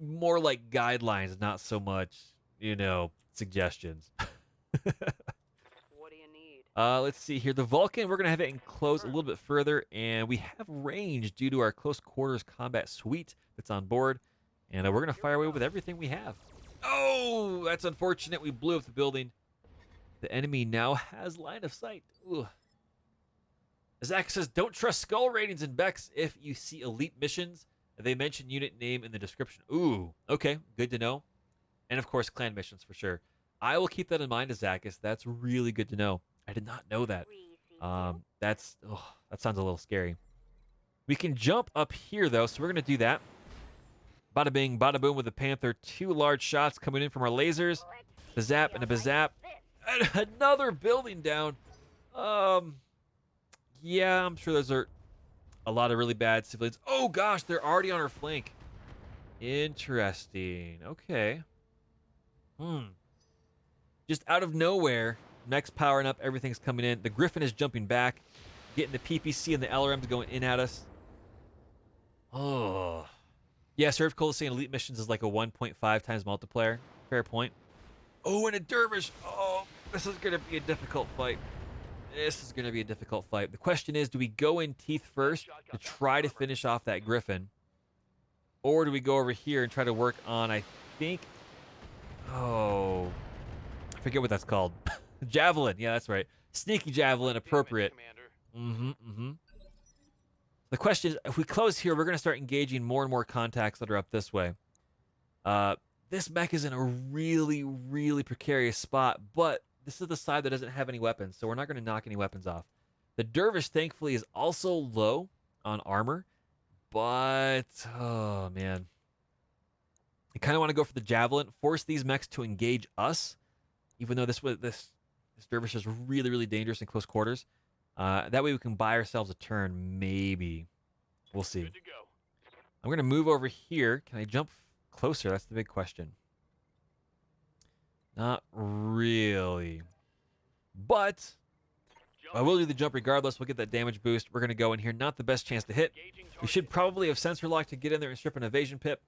more like guidelines, not so much, suggestions. What do you need? Let's see here. The Vulcan, we're going to have it enclosed a little bit further, and we have range due to our close quarters combat suite that's on board, and we're going to fire away with everything we have. Oh, that's unfortunate. We blew up the building. The enemy now has line of sight. Ooh. Zach says, don't trust skull ratings in BEX if you see elite missions. They mention unit name in the description. Ooh, okay, good to know. And of course, clan missions for sure. I will keep that in mind, Azakis. That's really good to know. I did not know that. That sounds a little scary. We can jump up here, though, so we're going to do that. Bada bing, bada boom with the Panther. 2 large shots coming in from our lasers. Bazap and a bazap. And another building down. Yeah, I'm sure those are a lot of really bad civilians. Oh, gosh, they're already on our flank. Interesting. Okay. Just out of nowhere, mech's powering up, everything's coming in. The Griffin is jumping back, getting the PPC and the LRMs going in at us. Oh. Yeah, Serve Cole is saying elite missions is like a 1.5 times multiplier. Fair point. Oh, and a dervish. Oh, this is going to be a difficult fight. This is going to be a difficult fight. The question is, do we go in teeth first to try to finish off that Griffin? Or do we go over here and try to work on, I think... Oh... I forget what that's called. Javelin. Yeah, that's right. Sneaky Javelin, appropriate. The question is, if we close here, we're going to start engaging more and more contacts that are up this way. This mech is in a really, really precarious spot, but this is the side that doesn't have any weapons, so we're not going to knock any weapons off. The Dervish, thankfully, is also low on armor, but, oh, man. I kind of want to go for the Javelin, force these mechs to engage us, even though this Dervish is really, really dangerous in close quarters. That way we can buy ourselves a turn, maybe. We'll see. Good to go. I'm going to move over here. Can I jump closer? That's the big question. Not really. But I will do the jump regardless. We'll get that damage boost. We're going to go in here. Not the best chance to hit. We should probably have sensor lock to get in there and strip an evasion pip.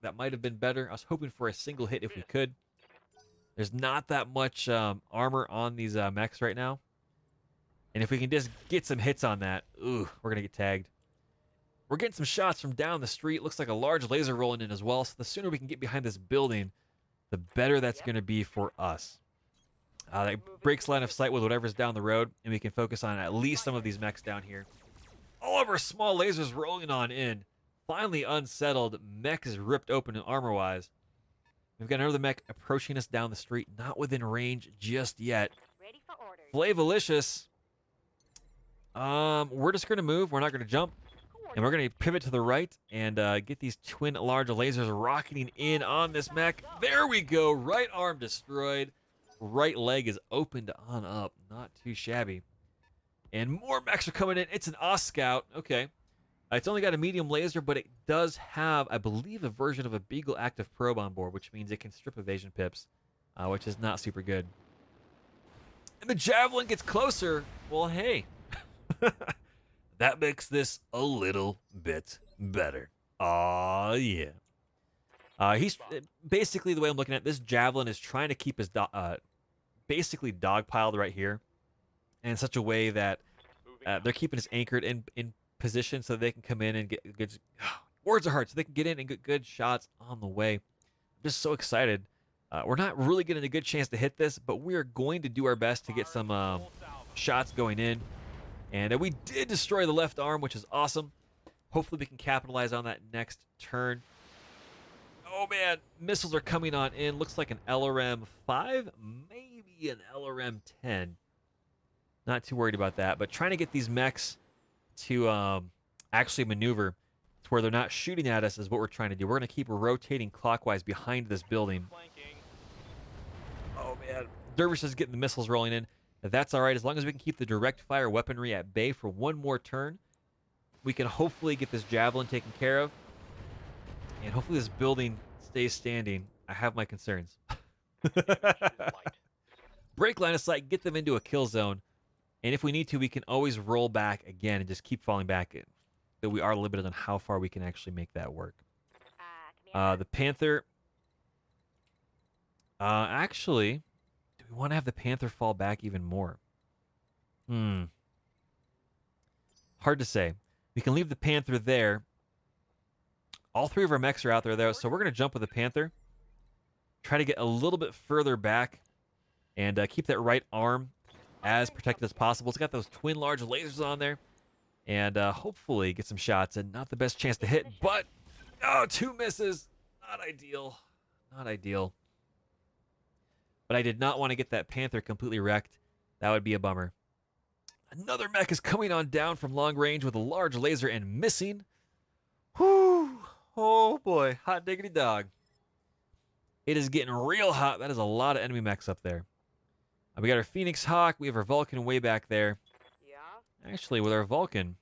That might have been better. I was hoping for a single hit if we could. There's not that much armor on these mechs right now. And if we can just get some hits on that, ooh, we're going to get tagged. We're getting some shots from down the street. Looks like a large laser rolling in as well. So the sooner we can get behind this building, the better that's going to be for us. That breaks line of sight with whatever's down the road, and we can focus on at least some of these mechs down here. All of our small lasers rolling on in. Finally unsettled. Mech is ripped open armor-wise. We've got another mech approaching us down the street, not within range just yet. Ready for orders. Flavalicious. We're just going to move. We're not going to jump. And we're going to pivot to the right and get these twin large lasers rocketing in on this mech. There we go. Right arm destroyed. Right leg is opened on up. Not too shabby. And more mechs are coming in. It's an Scout. Okay. It's only got a medium laser, but it does have, I believe, a version of a Beagle active probe on board, which means it can strip evasion pips, which is not super good. And the Javelin gets closer. Well, hey. That makes this a little bit better. Aw, yeah. He's basically, the way I'm looking at it, this Javelin is trying to keep his basically dogpiled right here in such a way that they're keeping us anchored in position so they can come in and get good words are hard, so they can get in and get good shots on the way. I'm just so excited. We're not really getting a good chance to hit this, but we are going to do our best to get some shots going in. And we did destroy the left arm, which is awesome. Hopefully we can capitalize on that next turn. Oh man, missiles are coming on in. Looks like an LRM 5, maybe an LRM 10. Not too worried about that, but trying to get these mechs to actually maneuver to where they're not shooting at us is what we're trying to do. We're going to keep rotating clockwise behind this building. Oh man, Dervish is getting the missiles rolling in. That's all right. As long as we can keep the direct fire weaponry at bay for one more turn, we can hopefully get this Javelin taken care of. And hopefully this building stays standing. I have my concerns. Break line of sight, get them into a kill zone. And if we need to, we can always roll back again and just keep falling back in. But we are limited on how far we can actually make that work. The Panther. Actually, do we want to have the Panther fall back even more? Hard to say. We can leave the Panther there. All three of our mechs are out there, though, so we're going to jump with the Panther. Try to get a little bit further back and keep that right arm as protected as possible. It's got those twin large lasers on there. And hopefully get some shots. And not the best chance to hit, but... Oh, 2 misses. Not ideal. Not ideal. But I did not want to get that Panther completely wrecked. That would be a bummer. Another mech is coming on down from long range with a large laser and missing. Whew. Oh boy, hot diggity dog. It is getting real hot. That is a lot of enemy mechs up there. We got our Phoenix Hawk. We have our Vulcan way back there. Yeah. Actually, with our Vulcan,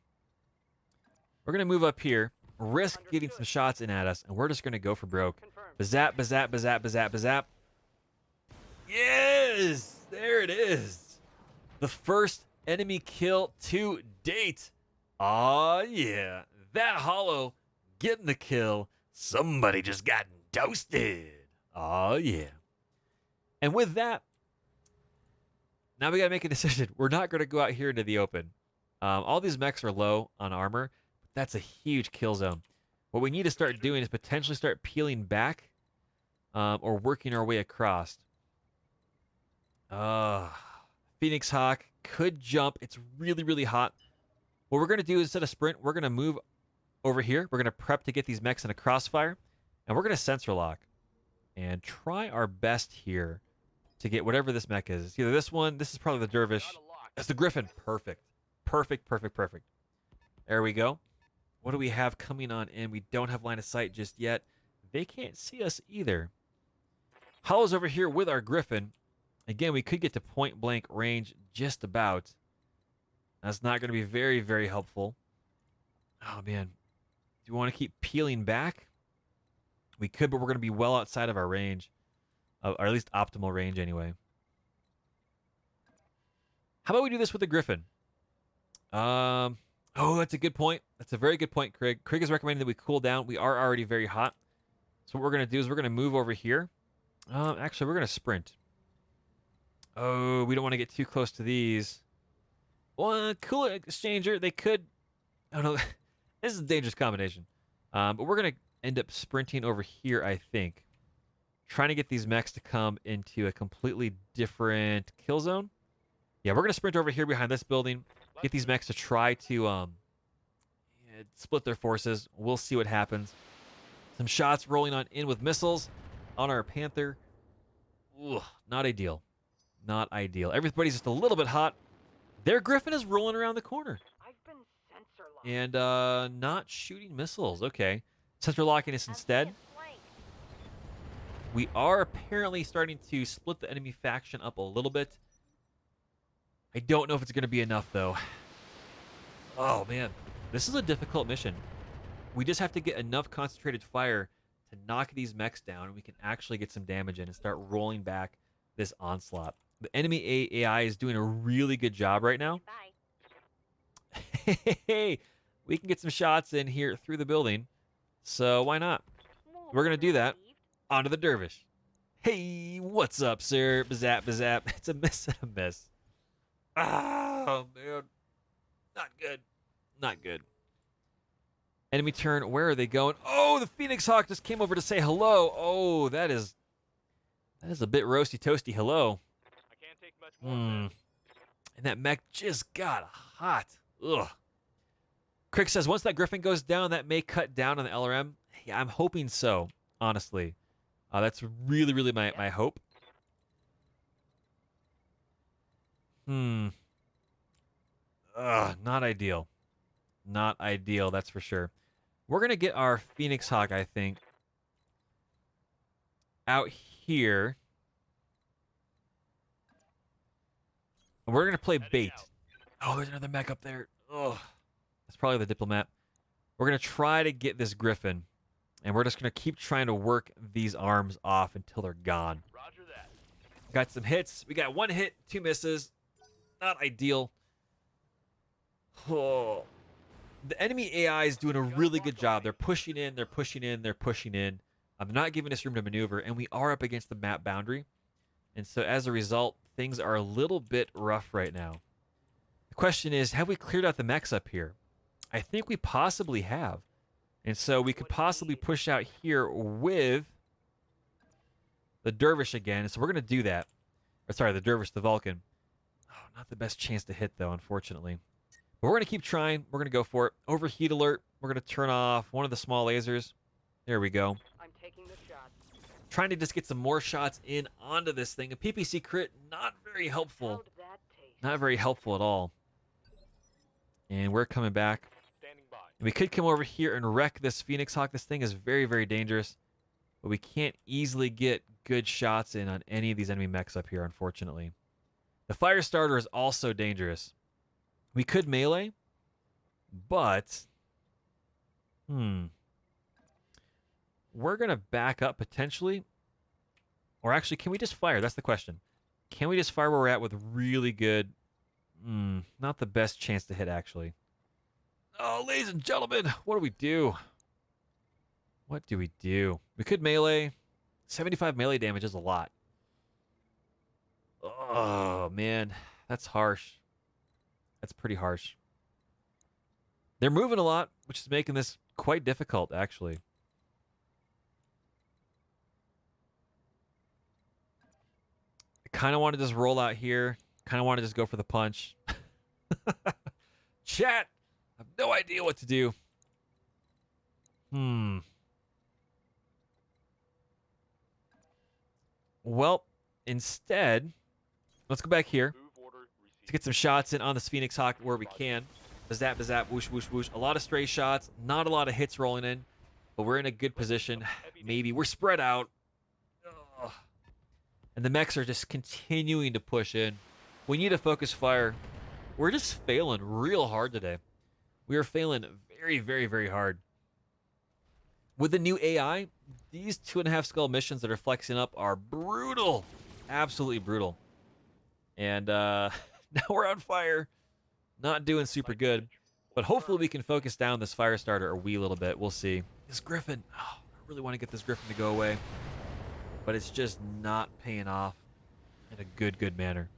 we're going to move up here, risk getting some shots in at us, and we're just going to go for broke. Confirmed. Bazap, bazap, bazap, bazap, bazap. Yes! There it is. The first enemy kill to date. Aw, yeah. That Hollow getting the kill. Somebody just got toasted. Oh, yeah. And with that, now we got to make a decision. We're not going to go out here into the open. All these mechs are low on armor. That's a huge kill zone. What we need to start doing is potentially start peeling back or working our way across. Phoenix Hawk could jump. It's really, really hot. What we're going to do instead of sprint, we're going to move over here. We're going to prep to get these mechs in a crossfire. And we're going to sensor lock. And try our best here to get whatever this mech is. It's either this one. This is probably the Dervish. That's the Griffin. Perfect. Perfect, perfect, perfect. There we go. What do we have coming on in? We don't have line of sight just yet. They can't see us either. Hollow's over here with our Griffin. Again, we could get to point blank range just about. That's not going to be very, very helpful. Oh, man. Do you want to keep peeling back? We could, but we're going to be well outside of our range. Or at least optimal range anyway. How about we do this with the Griffin? Oh, that's a good point. That's a very good point, Craig. Craig is recommending that we cool down. We are already very hot. So what we're going to do is we're going to move over here. Actually, we're going to sprint. Oh, we don't want to get too close to these. Well, cooler exchanger. They could... Oh, no. This is a dangerous combination. But we're going to end up sprinting over here, I think. Trying to get these mechs to come into a completely different kill zone. Yeah, we're going to sprint over here behind this building. Get these mechs to try to split their forces. We'll see what happens. Some shots rolling on in with missiles on our Panther. Ugh, not ideal. Not ideal. Everybody's just a little bit hot. Their Griffin is rolling around the corner. I've been Sensor lock. And not shooting missiles. Okay. Since we're locking us instead, we are apparently starting to split the enemy faction up a little bit. I don't know if it's going to be enough, though. Oh, man. This is a difficult mission. We just have to get enough concentrated fire to knock these mechs down, and we can actually get some damage in and start rolling back this onslaught. The enemy AI is doing a really good job right now. Bye. Hey, we can get some shots in here through the building, so why not? We're going to do that. Onto the dervish. Hey, what's up, sir? Bazap, bazap. It's a miss and a miss. Oh, man. Not good. Not good. Enemy turn. Where are they going? Oh, the Phoenix Hawk just came over to say hello. Oh, that is a bit roasty toasty hello. I can't take much more. And that mech just got hot. Ugh. Crick says, once that Griffin goes down, that may cut down on the LRM. Yeah, I'm hoping so, honestly. That's really, really my hope. Not ideal. Not ideal, that's for sure. We're going to get our Phoenix Hawk, I think, out here. And we're going to play bait. Oh, there's another mech up there. Oh, that's probably the diplomat. We're going to try to get this Griffin. And we're just going to keep trying to work these arms off until they're gone. Roger that. Got some hits. We got 1 hit, 2 misses. Not ideal. Oh. The enemy AI is doing a really good job. They're pushing in, they're pushing in, they're pushing in. They're not giving us room to maneuver, and we are up against the map boundary. And so as a result, things are a little bit rough right now. The question is, have we cleared out the mechs up here? I think we possibly have. And so we could possibly push out here with the Dervish again. So we're going to do that. Or sorry, the Dervish, the Vulcan. Oh, not the best chance to hit, though, unfortunately. But we're going to keep trying. We're going to go for it. Overheat alert. We're going to turn off one of the small lasers. There we go. I'm taking the shot. Trying to just get some more shots in onto this thing. A PPC crit, not very helpful. How'd that taste? Not very helpful at all. And we're coming back. Standing by. We could come over here and wreck this Phoenix Hawk. This thing is very, very dangerous. But we can't easily get good shots in on any of these enemy mechs up here, unfortunately. The fire starter is also dangerous. We could melee, but we're going to back up potentially. Or actually, can we just fire? That's the question. Can we just fire where we're at with really good... not the best chance to hit, actually. Oh, ladies and gentlemen, what do we do? What do we do? We could melee. 75 melee damage is a lot. Oh, man. That's harsh. That's pretty harsh. They're moving a lot, which is making this quite difficult, actually. I kind of want to just roll out here. Kind of want to just go for the punch. Chat! I have no idea what to do. Well, instead, let's go back here. To get some shots in on this Phoenix Hawk where we can. Bazap, bazap, whoosh, whoosh, whoosh. A lot of stray shots. Not a lot of hits rolling in. But we're in a good position. Maybe. We're spread out. Ugh. And the mechs are just continuing to push in. We need to focus fire. We're just failing real hard today. We are failing very, very, very hard. With the new AI, these 2.5 skull missions that are flexing up are brutal. Absolutely brutal. And now we're on fire. Not doing super good. But hopefully we can focus down this fire starter a wee little bit. We'll see. This Griffin. Oh, I really want to get this Griffin to go away. But it's just not paying off in a good manner.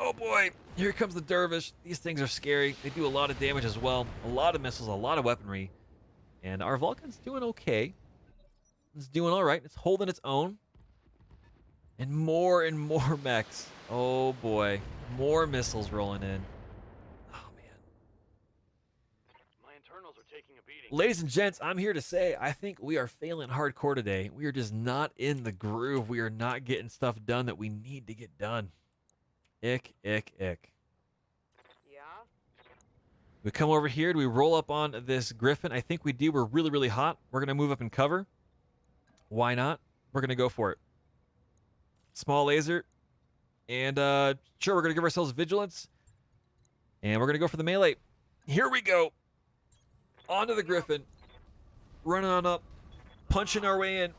Oh boy. Here comes the Dervish. These things are scary. They do a lot of damage as well. A lot of missiles, a lot of weaponry. And our Vulcan's doing okay. It's doing all right. It's holding its own. And more mechs. Oh boy. More missiles rolling in. Oh man. My internals are taking a beating. Ladies and gents, I'm here to say I think we are failing hardcore today. We are just not in the groove. We are not getting stuff done that we need to get done. Ick, ick, ick. Yeah? We come over here. Do we roll up on this Griffin? I think we do. We're really, really hot. We're going to move up and cover. Why not? We're going to go for it. Small laser. And sure, we're going to give ourselves vigilance. And we're going to go for the melee. Here we go. Onto the Griffin. Running on up. Punching our way in.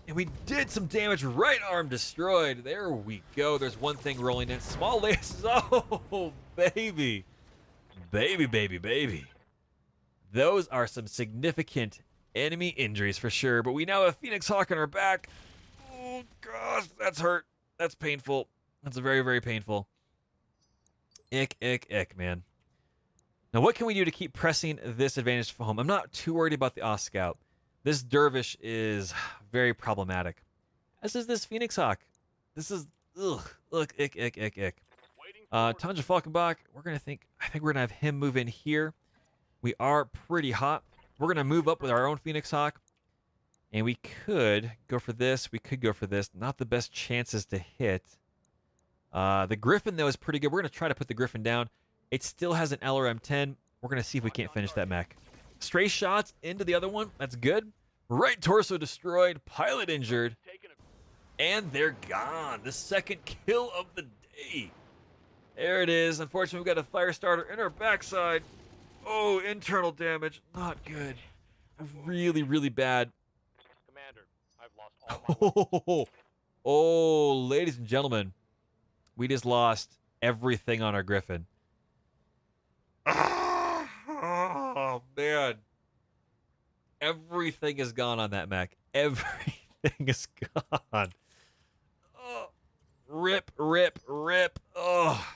And we did some damage. Right arm destroyed. There we go. There's one thing rolling in. Small lasers. Oh, baby. Baby, baby, baby. Those are some significant enemy injuries for sure. But we now have Phoenix Hawk on our back. Oh, gosh. That's hurt. That's painful. That's very, very painful. Ick, ick, ick, man. Now, what can we do to keep pressing this advantage for home? I'm not too worried about the Oss Scout. This Dervish is very problematic. As is this Phoenix Hawk. This is, ugh, ick, ick, ick, ick. Tanja Falkenbach, I think we're gonna have him move in here. We are pretty hot. We're gonna move up with our own Phoenix Hawk. And we could go for this. We could go for this. Not the best chances to hit. The Griffin, though, is pretty good. We're gonna try to put the Griffin down. It still has an LRM-10. We're gonna see if we can't finish that mech. Stray shots into the other one. That's good. Right torso destroyed. Pilot injured. And they're gone. The second kill of the day. There it is. Unfortunately, we've got a fire starter in our backside. Oh, internal damage. Not good. Really, really bad. Commander, I've lost all my Oh, ladies and gentlemen. We just lost everything on our Griffin. Oh, man. Everything is gone on that mech. Everything is gone. Oh, rip, rip, rip. Oh,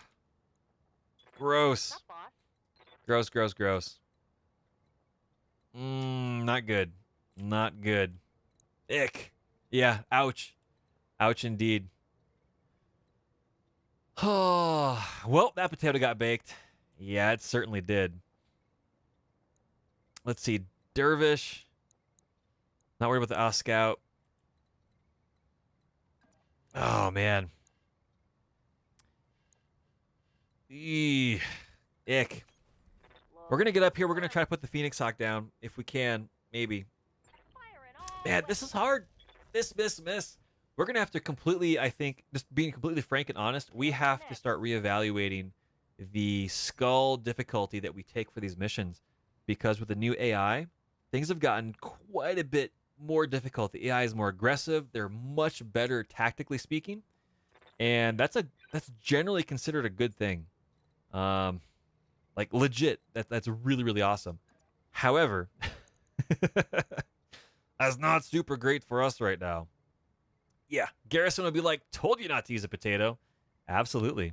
gross. Not boss. Gross, gross, gross. Not good. Not good. Ick. Yeah, ouch. Ouch indeed. Oh, well, that potato got baked. Yeah, it certainly did. Let's see. Dervish. Not worried about the Oss Scout. Oh, man. Eee. Ick. We're going to get up here. We're going to try to put the Phoenix Hawk down if we can. Maybe. Man, this is hard. Miss. We're going to have to completely, I think, just being completely frank and honest, we have to start reevaluating the skull difficulty that we take for these missions. Because with the new AI, things have gotten quite a bit more difficult. The AI is more aggressive. They're much better tactically speaking. And that's generally considered a good thing. Like legit, that's really, really awesome. However, that's not super great for us right now. Yeah, Garrison would be like, told you not to use a potato. Absolutely.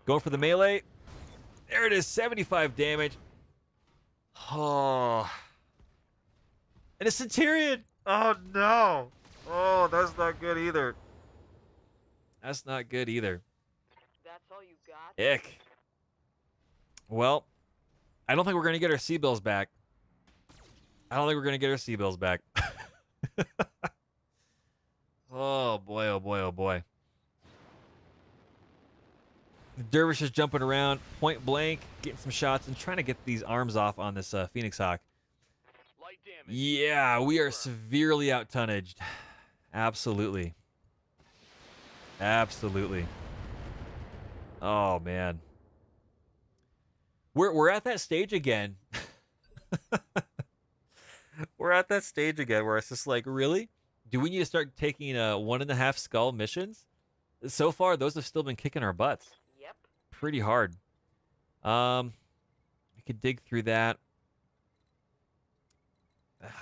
Going for the melee. There it is, 75 damage. Oh. And a Centurion. Oh, no. Oh, that's not good either. That's not good either. That's all you got? Ick. Well, I don't think we're going to get our C-bills back. Oh, boy, oh, boy, oh, boy. The Dervish is jumping around, point blank, getting some shots, and trying to get these arms off on this Phoenix Hawk. light damage. Yeah, we are severely out-tonnaged. Absolutely. Absolutely. Oh, man. We're at that stage again. We're at that stage again where it's just like, really? Do we need to start taking 1.5 skull missions? So far, those have still been kicking our butts. Yep. Pretty hard. We could dig through that.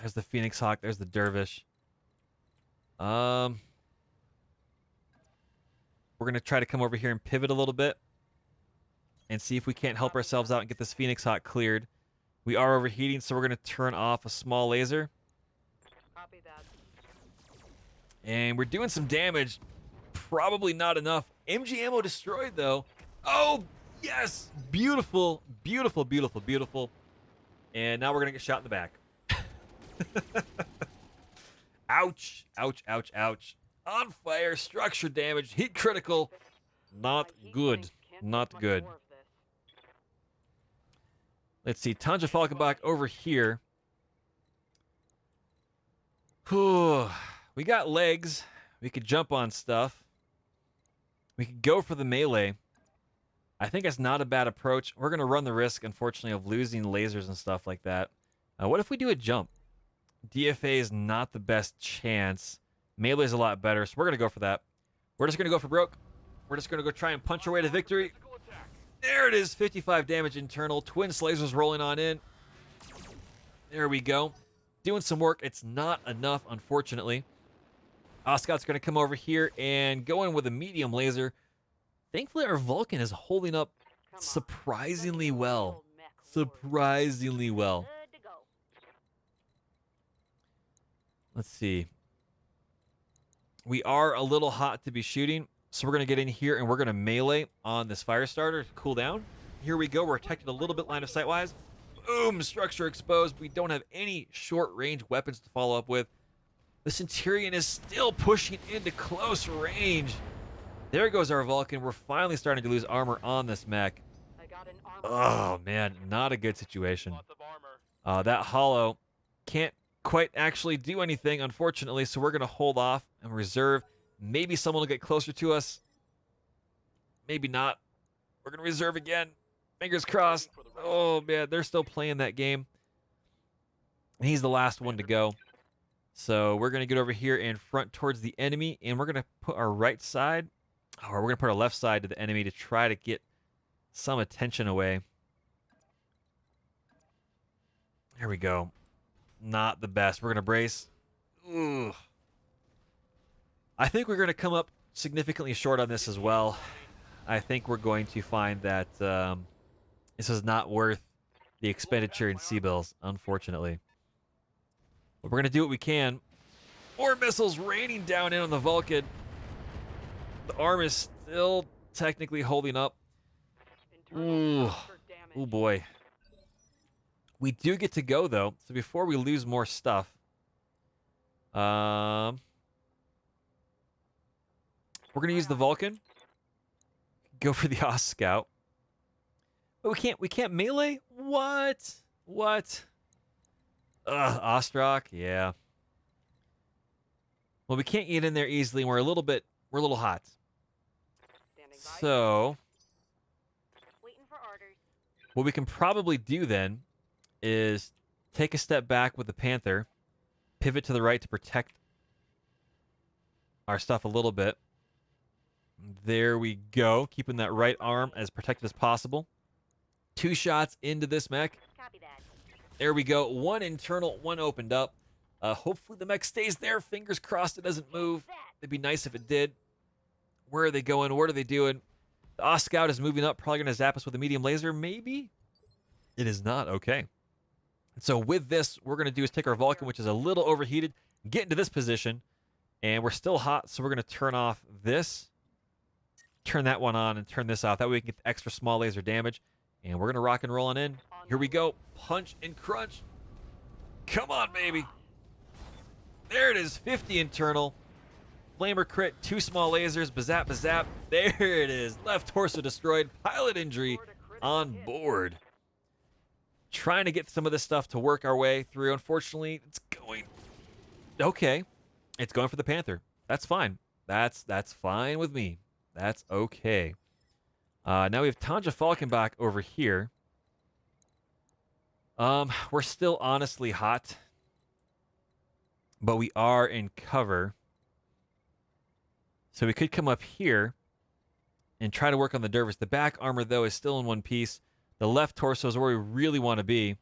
There's the Phoenix Hawk. There's the Dervish. We're gonna try to come over here and pivot a little bit and see if we can't help ourselves out and get this Phoenix Hawk cleared. We are overheating, so we're gonna turn off a small laser. Copy that. And we're doing some damage. Probably not enough. MG ammo destroyed, though. Oh, yes! Beautiful, beautiful, beautiful, beautiful. And now we're going to get shot in the back. Ouch, ouch, ouch, ouch. On fire, structure damage, heat critical. Not My heat good. sink can't Not take much good. more of this. Let's see. Tanja Falkenbach over here. Whew. We got legs. We could jump on stuff. We could go for the melee. I think it's not a bad approach. We're going to run the risk, unfortunately, of losing lasers and stuff like that. What if we do a jump? DFA is not the best chance. Melee is a lot better, so we're going to go for that. We're just going to go for broke. We're just going to go try and punch our way to victory. There it is. 55 damage internal. Twin lasers rolling on in. There we go. Doing some work. It's not enough, unfortunately. Oscott's going to come over here and go in with a medium laser. Thankfully, our Vulcan is holding up surprisingly well. Surprisingly well. Let's see. We are a little hot to be shooting, so we're going to get in here and we're going to melee on this fire starter to cool down. Here we go. We're protected a little bit line of sight wise. Boom, structure exposed. We don't have any short range weapons to follow up with. The Centurion is still pushing into close range. There goes our Vulcan. We're finally starting to lose armor on this mech. I got an Oh, man, not a good situation. That hollow can't quite actually do anything, unfortunately, so we're going to hold off and reserve. Maybe someone will get closer to us. Maybe not. We're going to reserve again. Fingers crossed. Oh, man, they're still playing that game. And he's the last one to go. So we're going to get over here and front towards the enemy, and we're going to put our right side, or we're going to put our left side to the enemy to try to get some attention away. There we go. Not the best. We're going to brace. Ooh. I think we're going to come up significantly short on this as well. I think we're going to find that this is not worth the expenditure in C-bills, unfortunately. But we're going to do what we can. More missiles raining down in on the Vulcan. The arm is still technically holding up. Ooh. Oh boy. We do get to go, though. So before we lose more stuff, we're going to use the Vulcan. Go for the Oss Scout. But we can't melee? What? What? Ostrak, yeah. Well, we can't get in there easily, and we're a little hot. So waiting for orders. what we can probably do then is take a step back with the Panther, pivot to the right to protect our stuff a little bit. There we go, keeping that right arm as protected as possible. 2 shots into this mech. Copy that. There we go. 1 internal, 1 opened up. Hopefully the mech stays there. Fingers crossed it doesn't move. It'd be nice if it did. Where are they going? What are they doing? The Oss Scout is moving up. Probably going to zap us with a medium laser. Maybe? It is not. Okay. And so with this, what we're going to do is take our Vulcan, which is a little overheated, get into this position. And we're still hot, so we're going to turn off this. Turn that one on and turn this off. That way we can get the extra small laser damage. And we're going to rock and roll on in. Here we go. Punch and crunch. Come on, baby. There it is. 50 internal. Flamer crit. 2 small lasers. Bazap, bazap. There it is. Left torso destroyed. Pilot injury on board. Trying to get some of this stuff to work our way through. Unfortunately, it's going... Okay. It's going for the Panther. That's fine. That's fine with me. That's okay. Now we have Tanja Falkenbach over here. We're still honestly hot, but we are in cover. So we could come up here and try to work on the Dervish. The back armor, though, is still in one piece. The left torso is where we really want to be.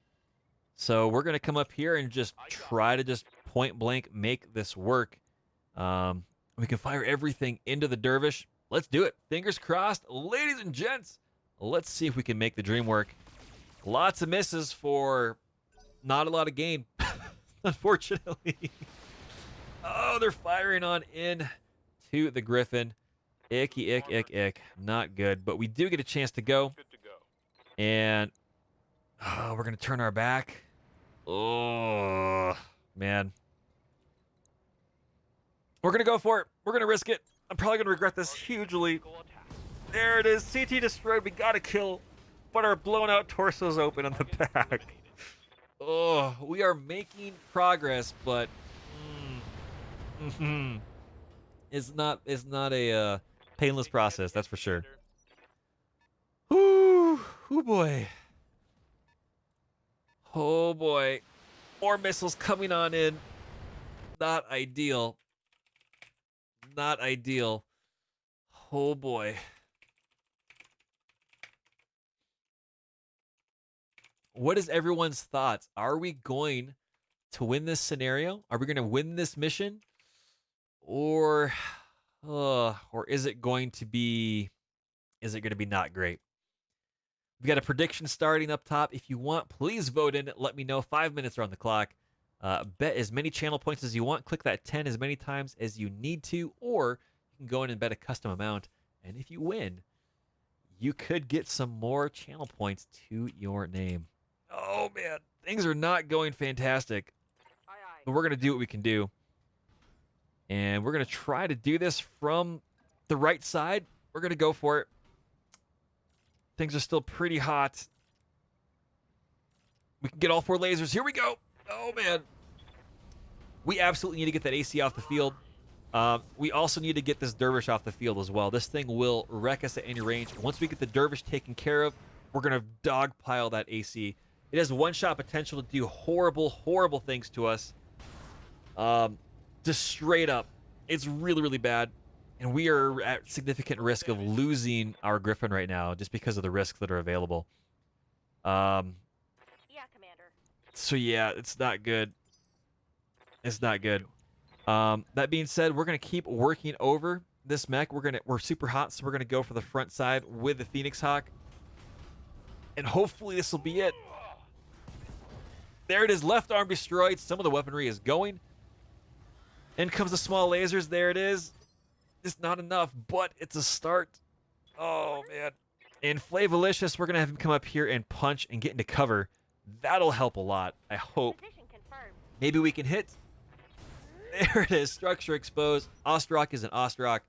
So we're going to come up here and just try to just point blank make this work. We can fire everything into the Dervish. Let's do it. Fingers crossed. Ladies and gents, let's see if we can make the dream work. Lots of misses for not a lot of gain, unfortunately. Oh, they're firing on in to the Griffin. Icky, ick, ick, ick. Not good, but we do get a chance to go. Good to go. And we're going to turn our back. Oh, man. We're going to go for it. We're going to risk it. I'm probably going to regret this hugely. There it is. CT destroyed. We got a kill. but our blown out torsos open on the back. Oh, we are making progress, but it's not a painless process, that's for sure. Whoo, boy. Oh boy. More missiles coming on in. Not ideal. Not ideal. Oh boy. What is everyone's thoughts? Are we going to win this scenario? Are we going to win this mission? Or is it going to be not great? We've got a prediction starting up top. If you want, please vote in it. Let me know. 5 minutes are on the clock. Bet as many channel points as you want. Click that 10 as many times as you need to, or you can go in and bet a custom amount. And if you win, you could get some more channel points to your name. Oh man, things are not going fantastic. Aye, aye. But we're gonna do what we can do, and we're gonna try to do this from the right side. We're gonna go for it. Things are still pretty hot. We can get all 4 lasers. Here we go. Oh man, we absolutely need to get that AC off the field. We also need to get this dervish off the field as well. This thing will wreck us at any range. And once we get the dervish taken care of, we're gonna dogpile that AC. It has one-shot potential to do horrible, horrible things to us. Just straight up, it's really, really bad. And we are at significant risk of losing our Griffin right now just because of the risks that are available. Yeah, Commander. So yeah, it's not good. It's not good. That being said, we're gonna keep working over this mech. We're super hot, so we're gonna go for the front side with the Phoenix Hawk. And hopefully this will be it. There it is, left arm destroyed. Some of the weaponry is going. In comes the small lasers. There it is. It's not enough, but it's a start. Oh, man. And Flavolicious, we're going to have him come up here and punch and get into cover. That'll help a lot, I hope. Position confirmed. Maybe we can hit. There it is, structure exposed. Ostrock is an Ostrock.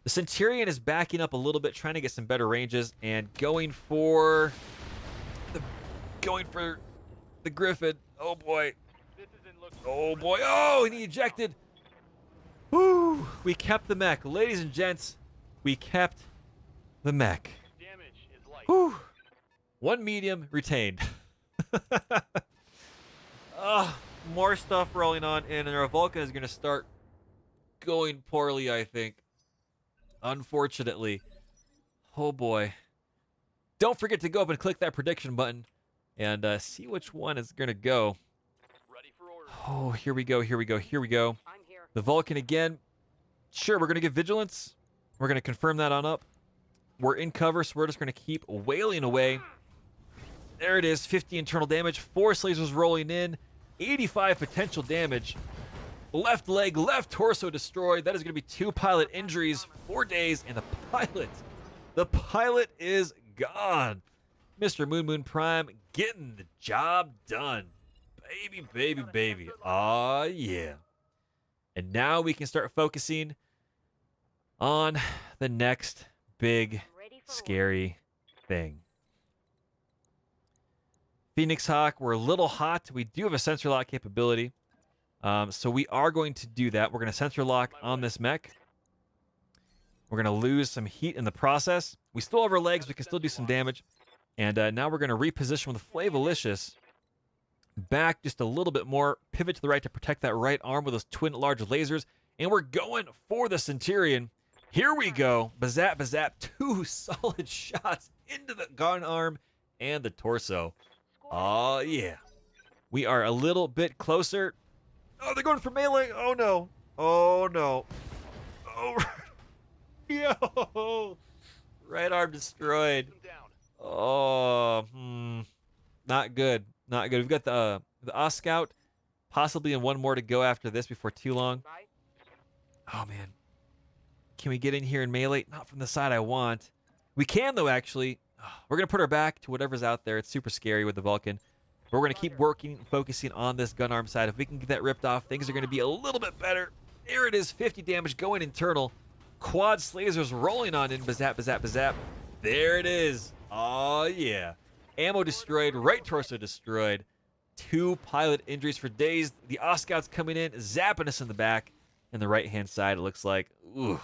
The Centurion is backing up a little bit, trying to get some better ranges, and going for the Griffin. Oh boy. This isn't looking Oh boy. Oh, and he ejected. Woo! We kept the mech. Ladies and gents, we kept the mech. damage is light. Woo! 1 medium retained. More stuff rolling on, and our Vulcan is going to start going poorly, I think. Unfortunately. Oh boy. Don't forget to go up and click that prediction button and see which one is going to go. Ready for orders. Oh, here we go, here we go, here we go. I'm here. The Vulcan again. Sure, we're going to get vigilance. We're going to confirm that on up. We're in cover, so we're just going to keep wailing away. There it is, 50 internal damage. Force lasers rolling in. 85 potential damage. Left leg, left torso destroyed. That is going to be 2 pilot injuries, 4 days, and the pilot is gone. Mr. Moon Prime getting the job done. Baby, baby, baby. Aw, yeah. And now we can start focusing on the next big, Ready for scary thing. Phoenix Hawk, we're a little hot. We do have a sensor lock capability. So we are going to do that. We're going to sensor lock on this mech. We're going to lose some heat in the process. We still have our legs. We can still do some damage. And now we're going to reposition with Flavolicious. Back just a little bit more. Pivot to the right to protect that right arm with those twin large lasers. And we're going for the Centurion. Here we go. Bazap, bazap. 2 solid shots into the gun arm and the torso. Oh, yeah. We are a little bit closer. Oh, they're going for melee. Oh, no. Oh, no. Oh, yo. Right arm destroyed. Them down. Oh, not good. Not good. We've got the Oscout, possibly in one more to go after this before too long. Bye. Oh, man. Can we get in here and melee? Not from the side I want. We can, though, actually. We're going to put our back to whatever's out there. It's super scary with the Vulcan. But we're going to keep working, focusing on this gun arm side. If we can get that ripped off, things are going to be a little bit better. There it is, 50 damage going internal. Quad lasers rolling on in. Bazap, bazap, bazap. There it is. Oh, yeah. Ammo destroyed, right torso destroyed. 2 pilot injuries for days. The Oscouts coming in, zapping us in the back. And the right-hand side, it looks like. Ooh.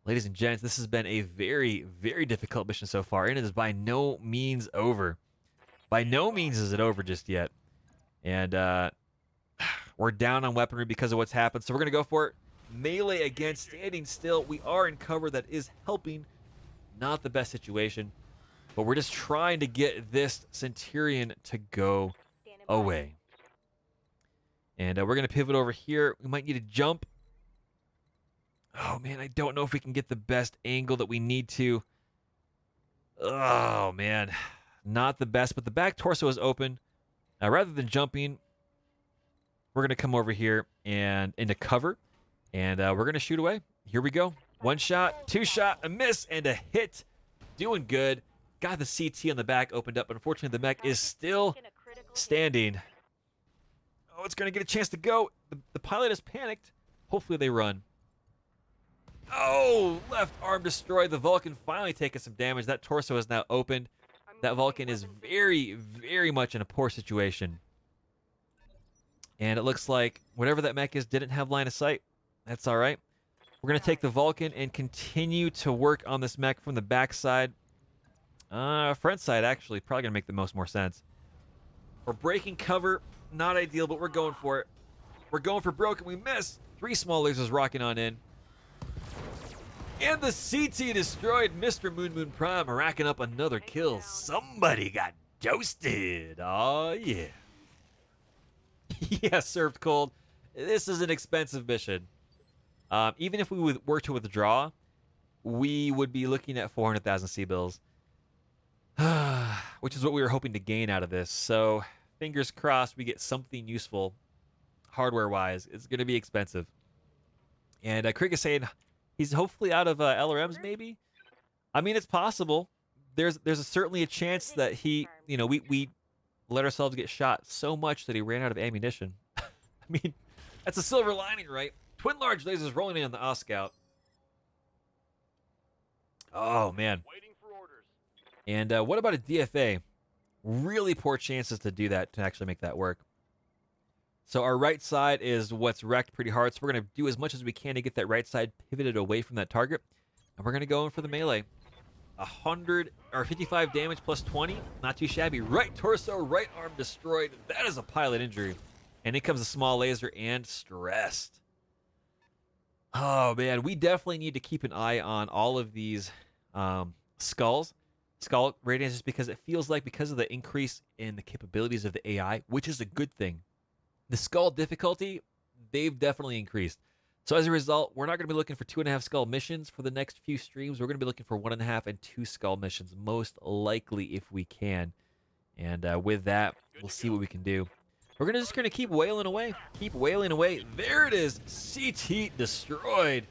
Ladies and gents, this has been a very, very difficult mission so far, and it is by no means over. By no means is it over just yet. And we're down on weaponry because of what's happened, so we're going to go for it. Melee again, standing still. We are in cover. That is helping. Not the best situation, but we're just trying to get this Centurion to go Standing by. away. And we're going to pivot over here. We might need to jump. Oh, man, I don't know if we can get the best angle that we need to. Oh, man. Not the best, but the back torso is open. Rather than jumping, we're going to come over here and into cover, and we're going to shoot away. Here we go. 1 shot, 2 shot, a miss, and a hit. Doing good. Got the CT on the back opened up, but unfortunately the mech is still Taking a critical hit. standing. Oh, it's going to get a chance to go. The pilot has panicked. Hopefully they run. Oh, left arm destroyed. The Vulcan finally taking some damage. That torso is now opened. I'm That moving Vulcan is weapons. very, very much in a poor situation. And it looks like whatever that mech is didn't have line of sight. That's all right. We're going to take the Vulcan and continue to work on this mech from the backside. Front side, actually. Probably going to make the more sense. We're breaking cover. Not ideal, but we're going for it. We're going for broken. We miss. 3 small lasers rocking on in. And the CT destroyed. Mr. Moon Prime racking up another kill. Somebody got toasted. Oh, yeah. Yeah, served cold. This is an expensive mission. Even if we were to withdraw, we would be looking at 400,000 C-bills. Which is what we were hoping to gain out of this. So, fingers crossed we get something useful hardware-wise. It's going to be expensive. And Krieg is saying he's hopefully out of LRMs, maybe? I mean, it's possible. There's certainly a chance that he, we let ourselves get shot so much that he ran out of ammunition. I mean, that's a silver lining, right? Twin large lasers rolling in on the Oscout. Oh, man. Waiting for orders. And what about a DFA? Really poor chances to do that, to actually make that work. So our right side is what's wrecked pretty hard, so we're going to do as much as we can to get that right side pivoted away from that target. And we're going to go in for the melee. 55 damage plus 20. Not too shabby. Right torso, right arm destroyed. That is a pilot injury. And in comes a small laser and stressed. Oh, man. We definitely need to keep an eye on all of these skulls. Skull radiance, just because it feels like because of the increase in the capabilities of the AI, which is a good thing. The skull difficulty, they've definitely increased. So as a result, we're not going to be looking for 2.5 skull missions for the next few streams. We're going to be looking for 1.5 and 2 skull missions, most likely if we can. And with that, we'll see what we can do. We're just going to keep wailing away. Keep wailing away. There it is. CT destroyed.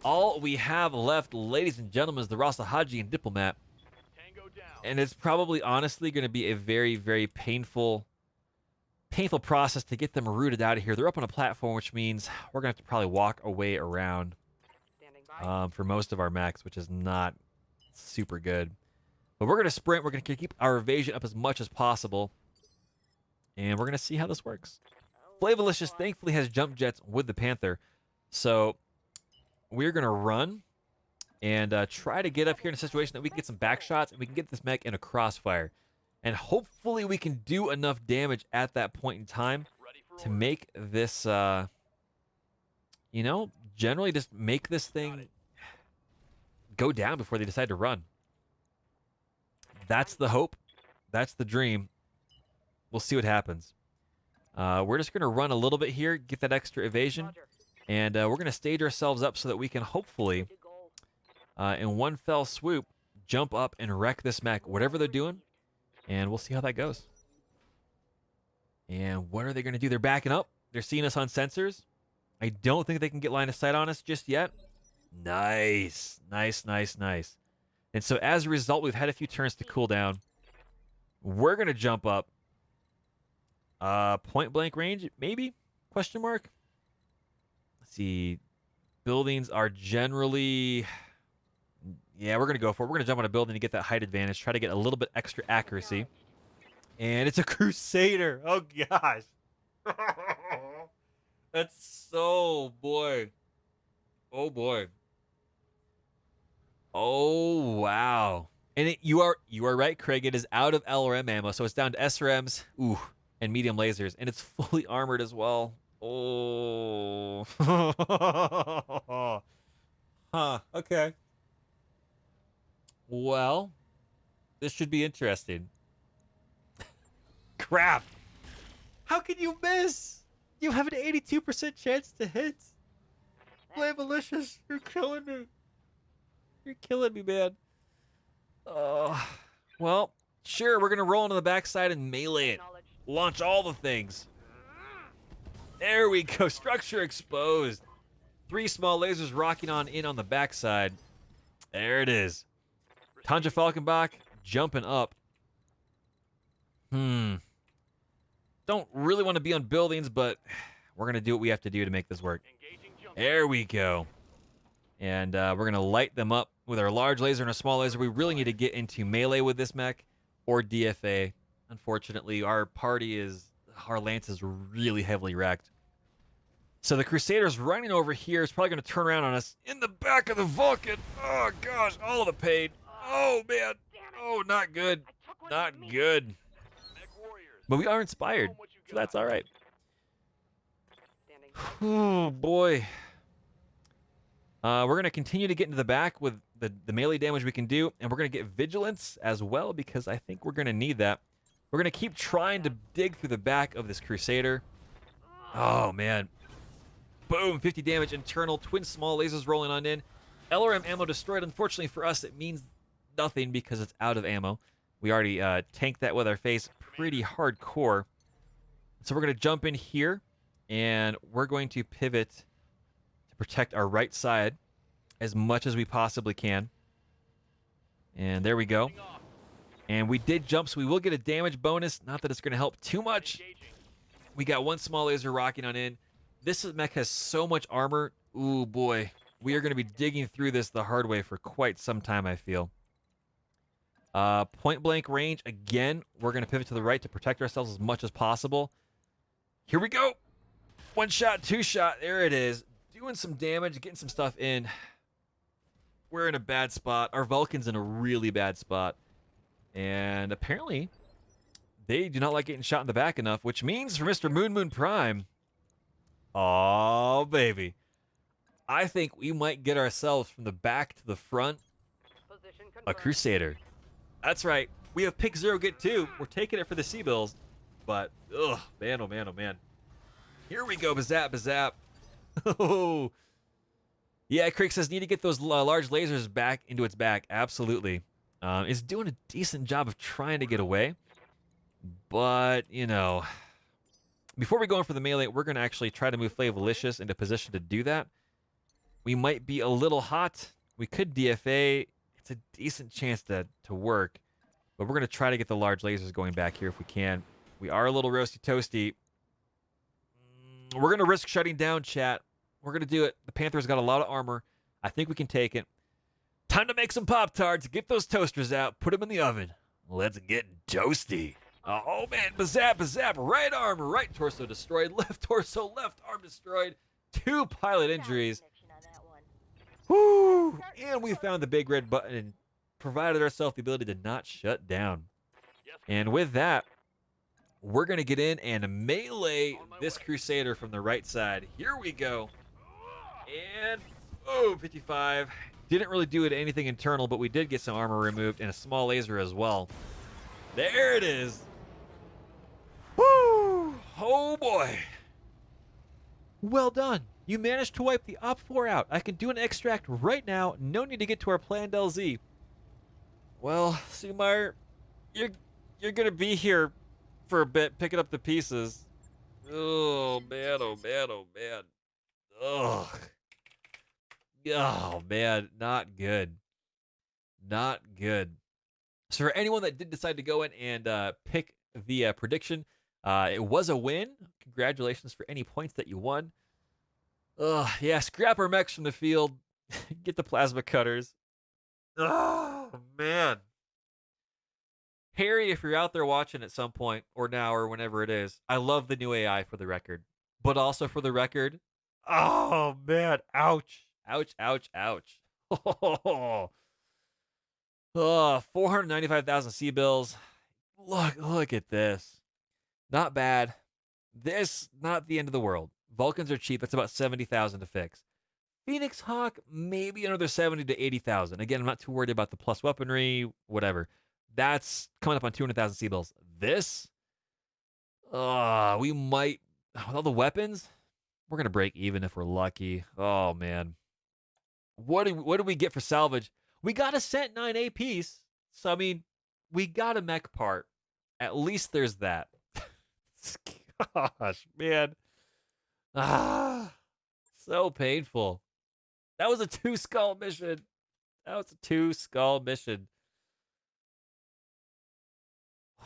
All we have left, ladies and gentlemen, is the Rasa Haji and Diplomat. Tango down. And it's probably, honestly, going to be a very, very painful process to get them rooted out of here. They're up on a platform, which means we're going to have to probably walk away around Standing by. for most of our mechs, which is not super good. But we're going to sprint. We're going to keep our evasion up as much as possible. And we're going to see how this works. Flavolicious thankfully has jump jets with the Panther. So we're going to run and try to get up here in a situation that we can get some back shots and we can get this mech in a crossfire. And hopefully we can do enough damage at that point in time Ready for to orders. make this, generally just make this thing go down before they decide to run. That's the hope. That's the dream. We'll see what happens. We're just going to run a little bit here, get that extra evasion, Roger. and we're going to stage ourselves up so that we can hopefully, Good to go. in one fell swoop, jump up and wreck this mech, whatever they're doing, and we'll see how that goes. And what are they going to do? They're backing up. They're seeing us on sensors. I don't think they can get line of sight on us just yet. Nice. Nice, nice, nice. And so as a result, we've had a few turns to cool down. We're going to jump up. Point blank range, maybe? Question mark? Let's see. Buildings are generally, Yeah, we're going to go for it. We're going to jump on a building to get that height advantage, try to get a little bit extra accuracy. And it's a Crusader. Oh, gosh. That's so, boy. Oh, boy. Oh, wow. And you are right, Craig. It is out of LRM ammo, so it's down to SRMs, and medium lasers, and it's fully armored as well. Oh. Huh. Okay. Well, this should be interesting. Crap. How can you miss? You have an 82% chance to hit. Play malicious. You're killing me. You're killing me, man. Well, sure, we're going to roll into the backside and melee it. Launch all the things. There we go. Structure exposed. 3 small lasers rocking on in on the backside. There it is. Tanja Falkenbach jumping up. Don't really want to be on buildings, but we're going to do what we have to do to make this work. There we go. And we're going to light them up with our large laser and a small laser. We really need to get into melee with this mech or DFA. Unfortunately, our lance is really heavily wrecked. So the Crusader's running over here. Is probably going to turn around on us in the back of the Vulcan. Oh, gosh. All the pain. Oh, man. Oh, not good. Not good. But we are inspired, so that's all right. Oh, boy. We're going to continue to get into the back with the melee damage we can do, and we're going to get vigilance as well because I think we're going to need that. We're going to keep trying to dig through the back of this Crusader. Oh, man. Boom, 50 damage internal, twin small lasers rolling on in. LRM ammo destroyed. Unfortunately for us, it means nothing because it's out of ammo. We already tanked that with our face pretty hardcore. So we're going to jump in here, and we're going to pivot to protect our right side as much as we possibly can. And there we go. And we did jump, so we will get a damage bonus. Not that it's going to help too much. We got 1 small laser rocking on in. This mech has so much armor. Ooh, boy. We are going to be digging through this the hard way for quite some time, I feel. Point blank range. Again, we're going to pivot to the right to protect ourselves as much as possible. Here we go. 1 shot, 2 shot. There it is. Doing some damage, getting some stuff in. We're in a bad spot. Our Vulcan's in a really bad spot. And apparently, they do not like getting shot in the back enough, which means for Mr. Moon Prime, oh, baby. I think we might get ourselves from the back to the front a Crusader. That's right. We have pick 0, get 2. We're taking it for the C-bills. But, ugh, man, oh, man, oh, man. Here we go, bazap, bazap. Oh. Yeah, Craig says, need to get those large lasers back into its back. Absolutely. It's doing a decent job of trying to get away. But, you know, before we go in for the melee, we're going to actually try to move Flavolicious into position to do that. We might be a little hot. We could DFA. It's a decent chance to work. But we're going to try to get the large lasers going back here if we can. We are a little roasty toasty. We're going to risk shutting down, chat. We're going to do it. The Panther's got a lot of armor. I think we can take it. Time to make some Pop-Tarts. Get those toasters out. Put them in the oven. Let's get toasty. Oh, man. Bazap, bazap. Right arm, right torso destroyed. Left torso, left arm destroyed. 2 pilot injuries. Woo! And we found the big red button and provided ourselves the ability to not shut down. And with that, we're going to get in and melee this Crusader from the right side. Here we go. And, oh, 55. Didn't really do it anything internal, but we did get some armor removed and a small laser as well. There it is. Woo! Oh, boy. Well done. You managed to wipe the Op4 out. I can do an extract right now. No need to get to our planned LZ. Well, Sumar, you're going to be here for a bit, picking up the pieces. Oh, man, oh, man, oh, man. Ugh. Oh, man, not good. Not good. So for anyone that did decide to go in and pick the prediction, it was a win. Congratulations for any points that you won. Yeah, scrap our mechs from the field. Get the plasma cutters. Oh, man. Harry, if you're out there watching at some point or now or whenever it is, I love the new AI for the record. But also for the record, oh, man. Ouch. Ouch, ouch, ouch. Oh, 495,000 C-bills. Look at this. Not bad. This, not the end of the world. Vulcans are cheap. That's about 70,000 to fix. Phoenix Hawk, maybe another 70 to 80,000. Again, I'm not too worried about the plus weaponry, whatever. That's coming up on 200,000 C-bills. This, we might, with all the weapons, we're going to break even if we're lucky. Oh, man. What do we get for salvage? We got a Cent 9A piece. So, I mean, we got a mech part. At least there's that. Gosh, man. So painful. That was a 2-skull mission. That was a 2-skull mission.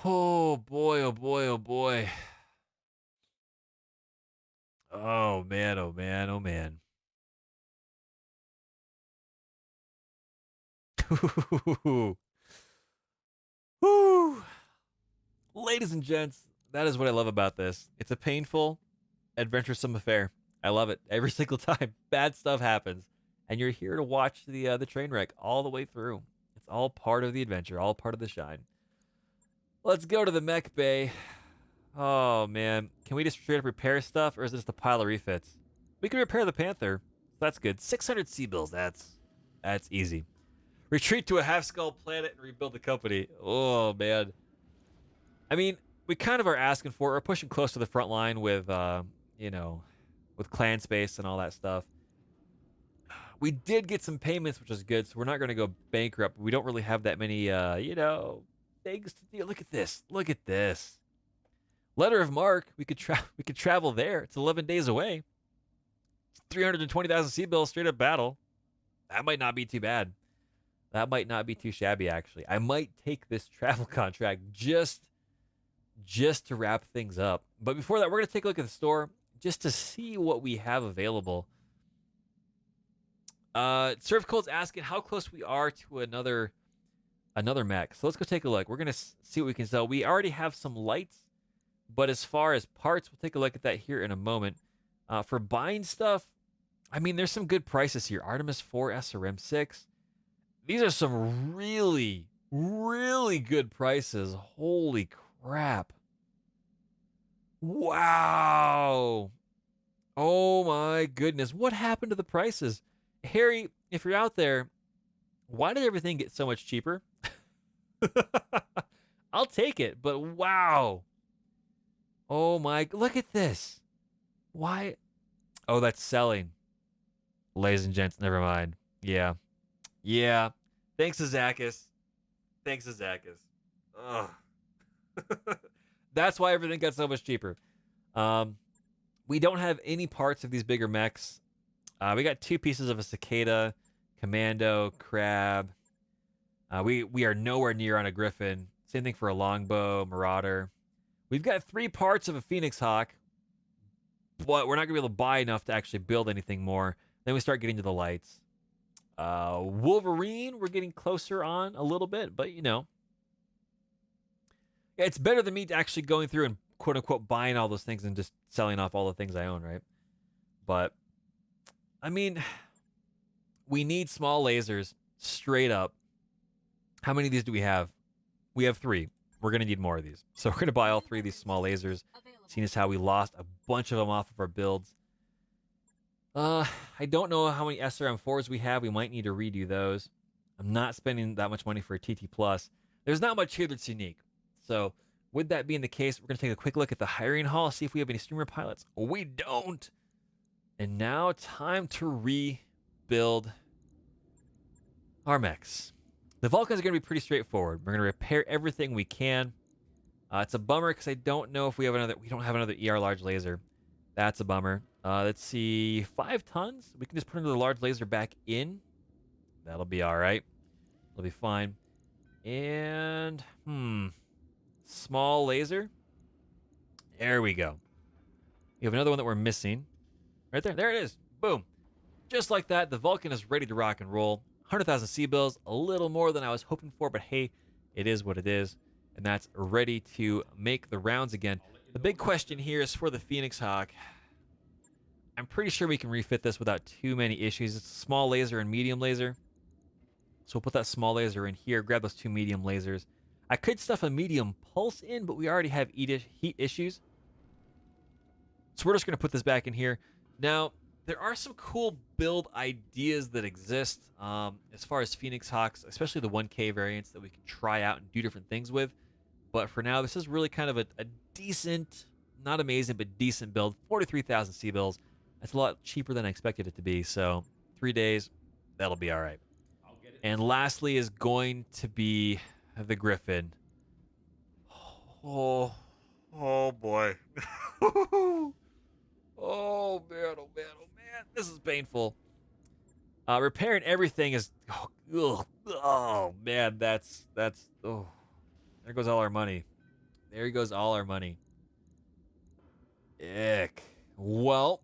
Oh boy, oh boy, oh boy. Oh man, oh man, oh man. Woo. Ladies and gents, that is what I love about this. It's a painful, adventuresome affair. I love it every single time. Bad stuff happens, and you're here to watch the train wreck all the way through. It's all part of the adventure, all part of the shine. Let's go to the mech bay. Oh man, can we just straight up repair stuff, or is it just a pile of refits? We can repair the Panther. That's good. 600 C-bills. That's easy. Retreat to a half-skull planet and rebuild the company. Oh man. I mean, we kind of are asking for it. We're pushing close to the front line with, with clan space and all that stuff. We did get some payments, which is good, so we're not going to go bankrupt. We don't really have that many, things to do. Look at this. Look at this. Letter of Mark. We could travel there. It's 11 days away. It's 320,000 C-bills straight up battle. That might not be too bad. That might not be too shabby, actually. I might take this travel contract just to wrap things up. But before that, we're going to take a look at the store just to see what we have available. Surf Cold's asking how close we are to another mech. So let's go take a look. We're going to see what we can sell. We already have some lights, but as far as parts, we'll take a look at that here in a moment. For buying stuff, I mean, there's some good prices here. Artemis 4S or M6. These are some really, really good prices. Holy crap. Wow. Oh my goodness. What happened to the prices? Harry, if you're out there, why did everything get so much cheaper? I'll take it, but wow. Oh my, look at this. Why? Oh, that's selling. Ladies and gents, never mind. Yeah. Thanks, Azakis. Ugh. That's why everything got so much cheaper. We don't have any parts of these bigger mechs. We got 2 pieces of a cicada, commando, crab. We are nowhere near on a griffin. Same thing for a longbow, marauder. We've got 3 parts of a phoenix hawk, but we're not gonna be able to buy enough to actually build anything more. Then we start getting to the lights. Wolverine, we're getting closer on a little bit, but it's better than me actually going through and quote unquote buying all those things and just selling off all the things I own, right? But I mean, we need small lasers straight up. How many of these do we have? We have 3. We're going to need more of these. So we're going to buy all 3 of these small lasers, seeing as how we lost a bunch of them off of our builds. I don't know how many SRM4s we have. We might need to redo those. I'm not spending that much money for a TT+. There's not much here that's unique. So with that being the case, we're going to take a quick look at the hiring hall, see if we have any streamer pilots. We don't. And now time to rebuild our mechs. The Vulcans are going to be pretty straightforward. We're going to repair everything we can. It's a bummer because I don't know if we don't have another ER large laser. That's a bummer. Let's see, 5 tons. We can just put another large laser back in. That'll be all right. It'll be fine. And small laser. There we go. We have another one that we're missing. Right there. There it is. Boom. Just like that, the Vulcan is ready to rock and roll. 100,000 C-bills, a little more than I was hoping for, but hey, it is what it is. And that's ready to make the rounds again. The big question here is for the Phoenix Hawk. I'm pretty sure we can refit this without too many issues. It's a small laser and medium laser. So we'll put that small laser in here, grab those 2 medium lasers. I could stuff a medium pulse in, but we already have heat issues. So we're just going to put this back in here. Now, there are some cool build ideas that exist as far as Phoenix Hawks, especially the 1K variants that we can try out and do different things with. But for now, this is really kind of a decent, not amazing, but decent build. 43,000 C-bills. That's a lot cheaper than I expected it to be. So 3 days, that'll be all right. And lastly is going to be the Griffin. Oh boy. Oh man, oh man, oh man. This is painful. Repairing everything is, oh man, that's, oh. There goes all our money. There goes all our money. Ick. Well,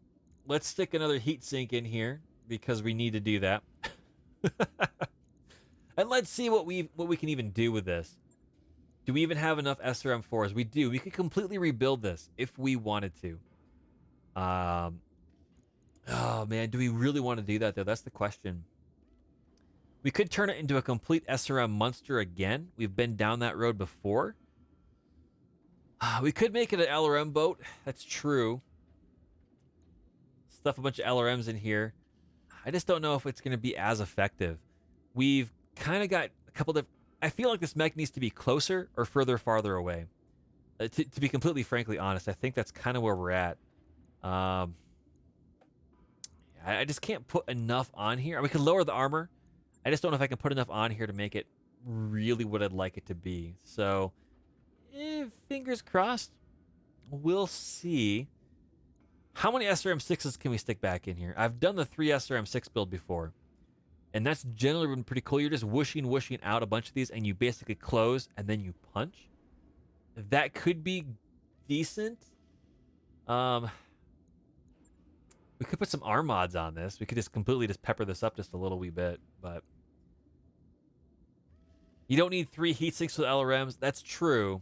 let's stick another heat sink in here because we need to do that. And let's see what we can even do with this. Do we even have enough SRM4s? We do. We could completely rebuild this if we wanted to. Oh man, do we really want to do that though? That's the question. We could turn it into a complete SRM monster again. We've been down that road before. We could make it an LRM boat. That's true. Stuff a bunch of LRMs in here. I just don't know if it's going to be as effective. We've kind of got a couple of... I feel like this mech needs to be closer or farther away. To be completely frankly honest, I think that's kind of where we're at. I just can't put enough on here. We could lower the armor. I just don't know if I can put enough on here to make it really what I'd like it to be. So, fingers crossed. We'll see. How many SRM6s can we stick back in here? I've done the 3 SRM6 build before. And that's generally been pretty cool. You're just whooshing out a bunch of these and you basically close and then you punch. That could be decent. We could put some arm mods on this. We could just completely pepper this up just a little wee bit, but you don't need 3 heat sinks with LRMs. That's true.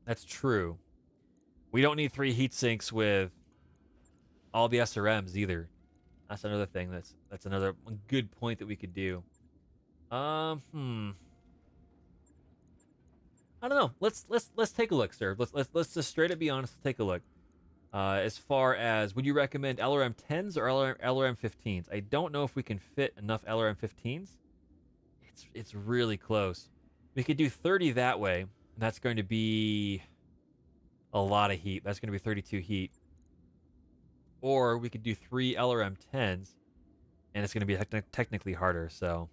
That's true. We don't need 3 heat sinks with all the SRMs either. That's another thing. That's another good point that we could do. I don't know. Let's take a look, sir. Let's just straight up be honest. Let's take a look. As far as, would you recommend LRM 10s or LRM 15s? I don't know if we can fit enough LRM 15s. It's really close. We could do 30 that way, and that's going to be a lot of heat. That's going to be 32 heat. Or we could do 3 LRM 10s, and it's going to be technically harder. So,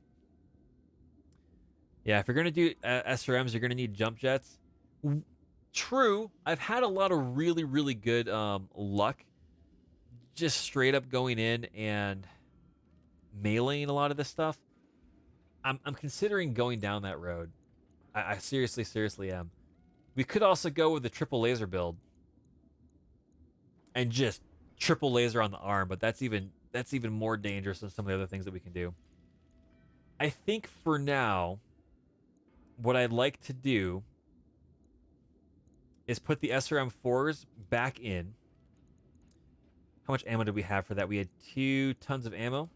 yeah, if you're going to do SRMs, you're going to need jump jets. True, I've had a lot of really, really good luck just straight up going in and meleeing a lot of this stuff. I'm considering going down that road. I seriously am. We could also go with the triple laser build and just triple laser on the arm, but that's even more dangerous than some of the other things that we can do. I think for now, what I'd like to do is put the SRM4s back in. How much ammo did we have for that? We had 2 tons of ammo.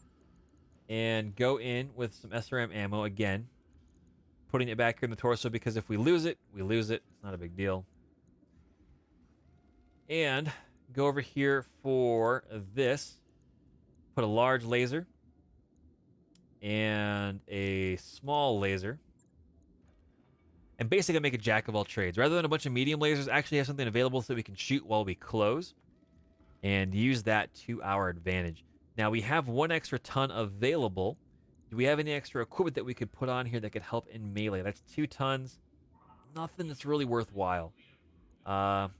And go in with some SRM ammo again. Putting it back here in the torso because if we lose it, we lose it. It's not a big deal. And go over here for this. Put a large laser. And a small laser. And basically make a jack of all trades. Rather than a bunch of medium lasers, actually have something available so we can shoot while we close. And use that to our advantage. Now, we have 1 extra ton available. Do we have any extra equipment that we could put on here that could help in melee? That's 2 tons. Nothing that's really worthwhile. As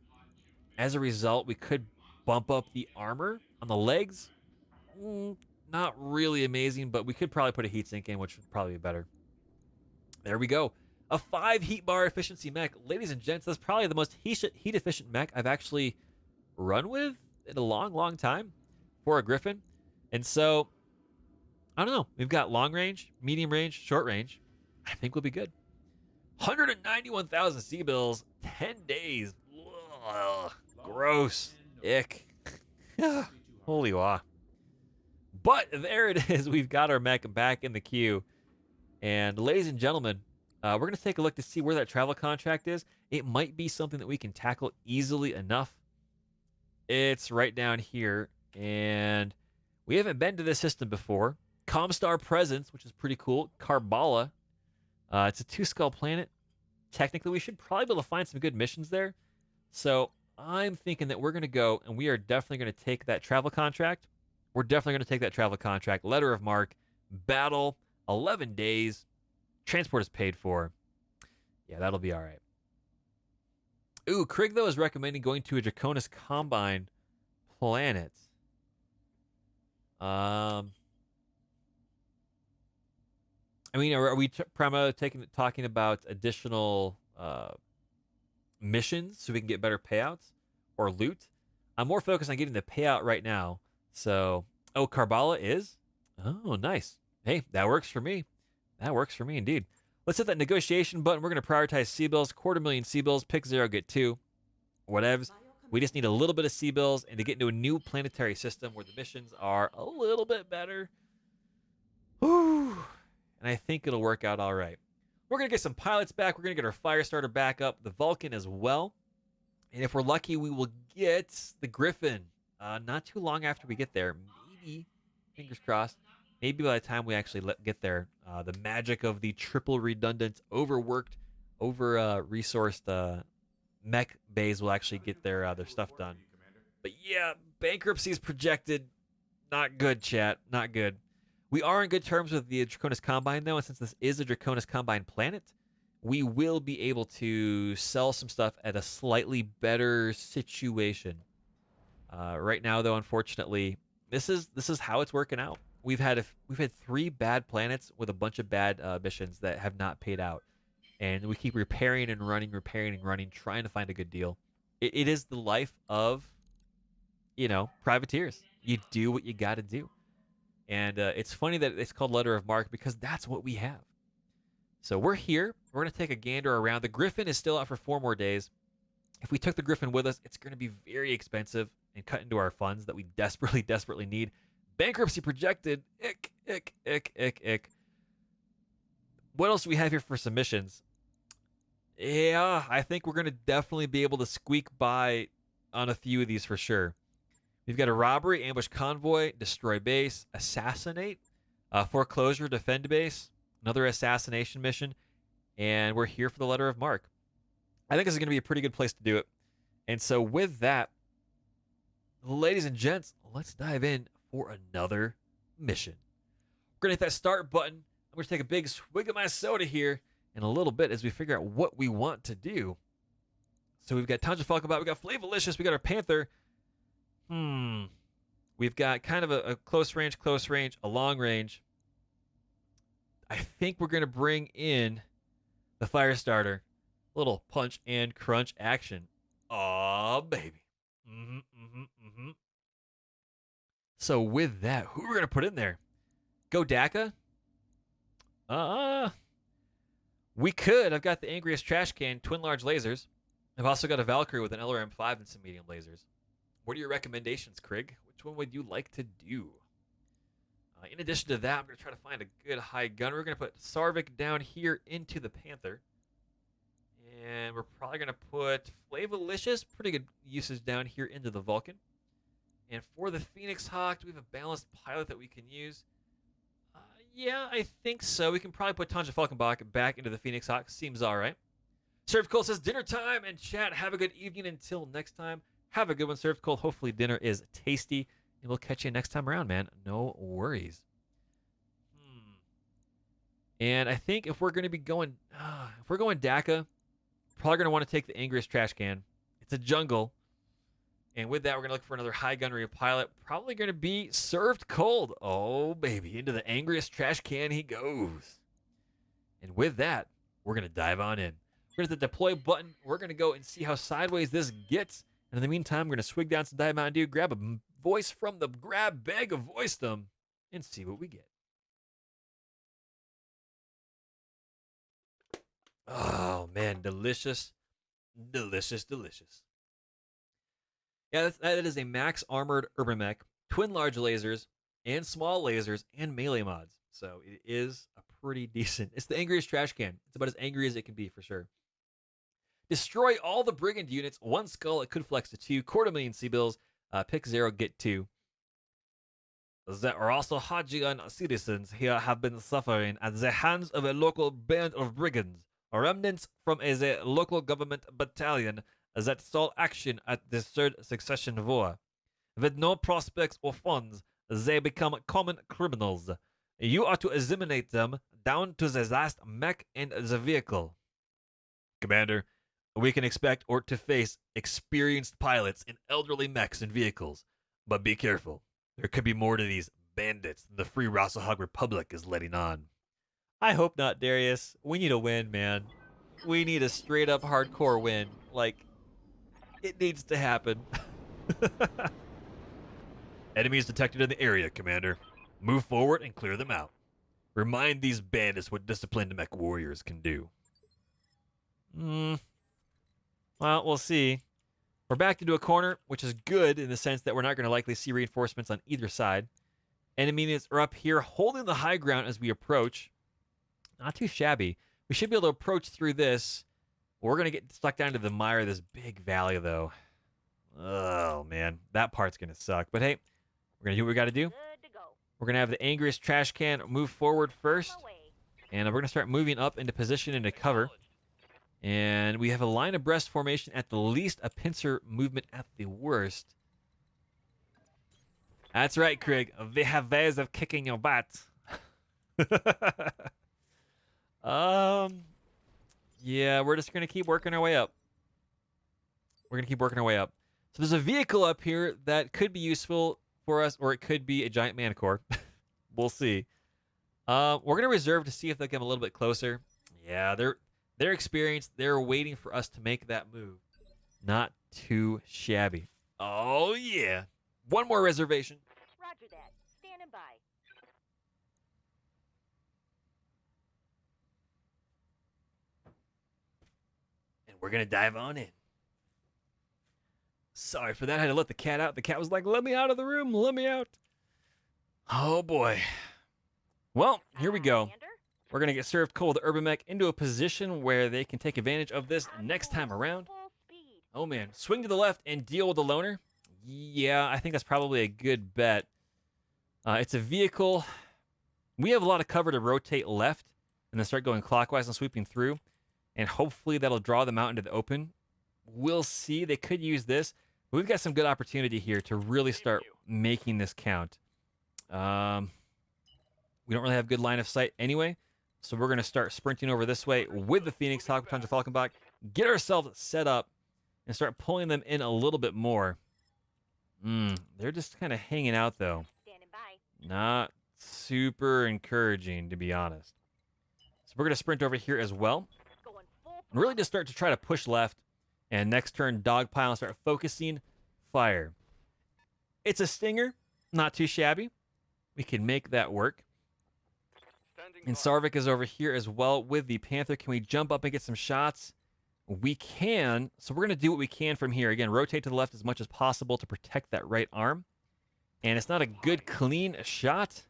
a result, we could bump up the armor on the legs. Not really amazing, but we could probably put a heatsink in, which would probably be better. There we go. A 5 heat bar efficiency mech. Ladies and gents, that's probably the most heat efficient mech I've actually run with in a long, long time for a Griffin. And so I don't know. We've got long range, medium range, short range. I think we'll be good. 191,000 C-bills, 10 days. Ugh, gross. Ick. Holy wah. But there it is. We've got our mech back in the queue. And ladies and gentlemen, we're going to take a look to see where that travel contract is. It might be something that we can tackle easily enough. It's right down here. And we haven't been to this system before. Comstar Presence, which is pretty cool. Karbala. It's a 2-skull planet. Technically, we should probably be able to find some good missions there. So I'm thinking that we're going to go, and we are definitely going to take that travel contract. We're definitely going to take that travel contract. Letter of marque, battle, 11 days. Transport is paid for. Yeah, that'll be all right. Ooh, Krieg, though, is recommending going to a Draconis Combine planet. I mean, are we primarily talking about additional missions so we can get better payouts or loot? I'm more focused on getting the payout right now. So, oh, Karbala is? Oh, nice. Hey, that works for me. That works for me indeed. Let's hit that negotiation button. We're going to prioritize C-bills, 250,000 C-bills, pick 0, get 2. Whatevs. We just need a little bit of C-bills and to get into a new planetary system where the missions are a little bit better. Whew. And I think it'll work out all right. We're going to get some pilots back. We're going to get our fire starter back up, the Vulcan as well. And if we're lucky, we will get the Griffin not too long after we get there. Maybe, fingers crossed, maybe by the time we actually get there, the magic of the triple redundant, overworked, over-resourced mech bays will actually get their stuff done. But yeah, bankruptcy is projected. Not good, chat. Not good. We are in good terms with the Draconis Combine, though, and since this is a Draconis Combine planet, we will be able to sell some stuff at a slightly better situation. Right now, though, unfortunately, this is how it's working out. We've had 3 bad planets with a bunch of bad missions that have not paid out, and we keep repairing and running, trying to find a good deal. It is the life of, privateers. You do what you got to do. And it's funny that it's called Letter of Marque because that's what we have. So we're here. We're going to take a gander around. The Griffin is still out for 4 more days. If we took the Griffin with us, it's going to be very expensive and cut into our funds that we desperately, desperately need. Bankruptcy projected. Ick, ick, ick, ick, ick. What else do we have here for submissions? Yeah, I think we're going to definitely be able to squeak by on a few of these for sure. We've got a robbery, ambush convoy, destroy base, assassinate, foreclosure, defend base, another assassination mission, and we're here for the Letter of Marque. I think this is going to be a pretty good place to do it. And so with that, ladies and gents, let's dive in for another mission. We're going to hit that start button. I'm going to take a big swig of my soda here in a little bit as we figure out what we want to do. So we've got Tons of Falcobot, we've got Flavolicious, we got our Panther. We've got kind of a close range, a long range. I think we're going to bring in the fire starter. Little punch and crunch action. Aw, baby. So with that, who are we going to put in there? Go Daka? We could. I've got the Angriest Trash Can, twin large lasers. I've also got a Valkyrie with an LRM-5 and some medium lasers. What are your recommendations, Krieg? Which one would you like to do? In addition to that, I'm going to try to find a good high gun. We're going to put Sarvik down here into the Panther. And we're probably going to put Flavolicious, pretty good usage down here into the Vulcan. And for the Phoenix Hawk, do we have a balanced pilot that we can use? Yeah, I think so. We can probably put Tanja Falkenbach back into the Phoenix Hawk. Seems all right. Served Cold says dinner time. And chat, have a good evening until next time. Have a good one, Served Cold. Hopefully dinner is tasty. And we'll catch you next time around, man. No worries. And I think if we're going to be going, if we're going Daka, probably going to want to take the Angriest Trash Can. It's a jungle. And with that, we're going to look for another high gunnery pilot. Probably going to be Served Cold. Oh, baby. Into the Angriest Trash Can he goes. And with that, we're going to dive on in. We're going to hit the deploy button. We're going to go and see how sideways this gets. And in the meantime, we're going to swig down some Diet Mountain Dew, grab a voice from the grab bag of voicedom, and see what we get. Oh man, delicious, delicious, delicious. Yeah, that is a max armored urban mech, twin large lasers, and small lasers, and melee mods. So it is a pretty decent. It's the angriest trash can. It's about as angry as it can be for sure. Destroy all the brigand units. One skull. It could flex to 2. 250,000 C-bills. Pick 0, get 2. There are also Hajian citizens here have been suffering at the hands of a local band of brigands, remnants from a local government battalion that saw action at the Third Succession War. With no prospects or funds, they become common criminals. You are to eliminate them down to the last mech and the vehicle. Commander, we can expect or to face experienced pilots in elderly mechs and vehicles, but be careful. There could be more to these bandits than the Free Rasahog Republic is letting on. I hope not, Darius. We need a win, man. We need a straight up hardcore win. Like, it needs to happen. Enemies detected in the area, Commander. Move forward and clear them out. Remind these bandits what disciplined mech warriors can do. Well, we'll see. We're backed into a corner, which is good in the sense that we're not going to likely see reinforcements on either side. Enemy units are up here holding the high ground as we approach. Not too shabby. We should be able to approach through this. We're going to get stuck down to the mire of this big valley, though. Oh, man. That part's going to suck. But hey, we're going to do what we got to do. Good to go. We're going to have the angriest trash can move forward first. Away. And we're going to start moving up into position into cover. And we have a line abreast formation at the least, a pincer movement at the worst. That's right, Craig. They have ways of kicking your butt. Yeah, we're just going to keep working our way up. We're going to keep working our way up. So there's a vehicle up here that could be useful for us, or it could be a giant man-core. We'll see. We're going to reserve to see if they come a little bit closer. Yeah, they're experienced. They're waiting for us to make that move. Not too shabby. Oh, yeah. One more reservation. Roger that. Standing by. And we're going to dive on in. Sorry for that. I had to let the cat out. The cat was like, let me out of the room. Let me out. Oh, boy. Well, here we go. Commander? We're going to get served cold Urban Mech into a position where they can take advantage of this I'm next going time around. full speed. Oh, man. Swing to the left and deal with the loner. Yeah, I think that's probably a good bet. It's a vehicle. We have a lot of cover to rotate left and then start going clockwise and sweeping through. And hopefully that'll draw them out into the open. We'll see. They could use this. But we've got some good opportunity here to really start making this count. We don't really have good line of sight anyway. So we're going to start sprinting over this way with the Phoenix Hawk, Tundra Falconbach, get ourselves set up, and start pulling them in a little bit more. They're just kind of hanging out, though. Standing by. Not super encouraging, to be honest. So we're going to sprint over here as well. Going full And really just start to try to push left. And next turn, dogpile and start focusing fire. It's a Stinger. Not too shabby. We can make that work. Standing And by. Sarvik is over here as well with the Panther. Can we jump up and get some shots? We can. So we're going to do what we can from here. Again, rotate to the left as much as possible to protect that right arm. And it's not a good, clean shot,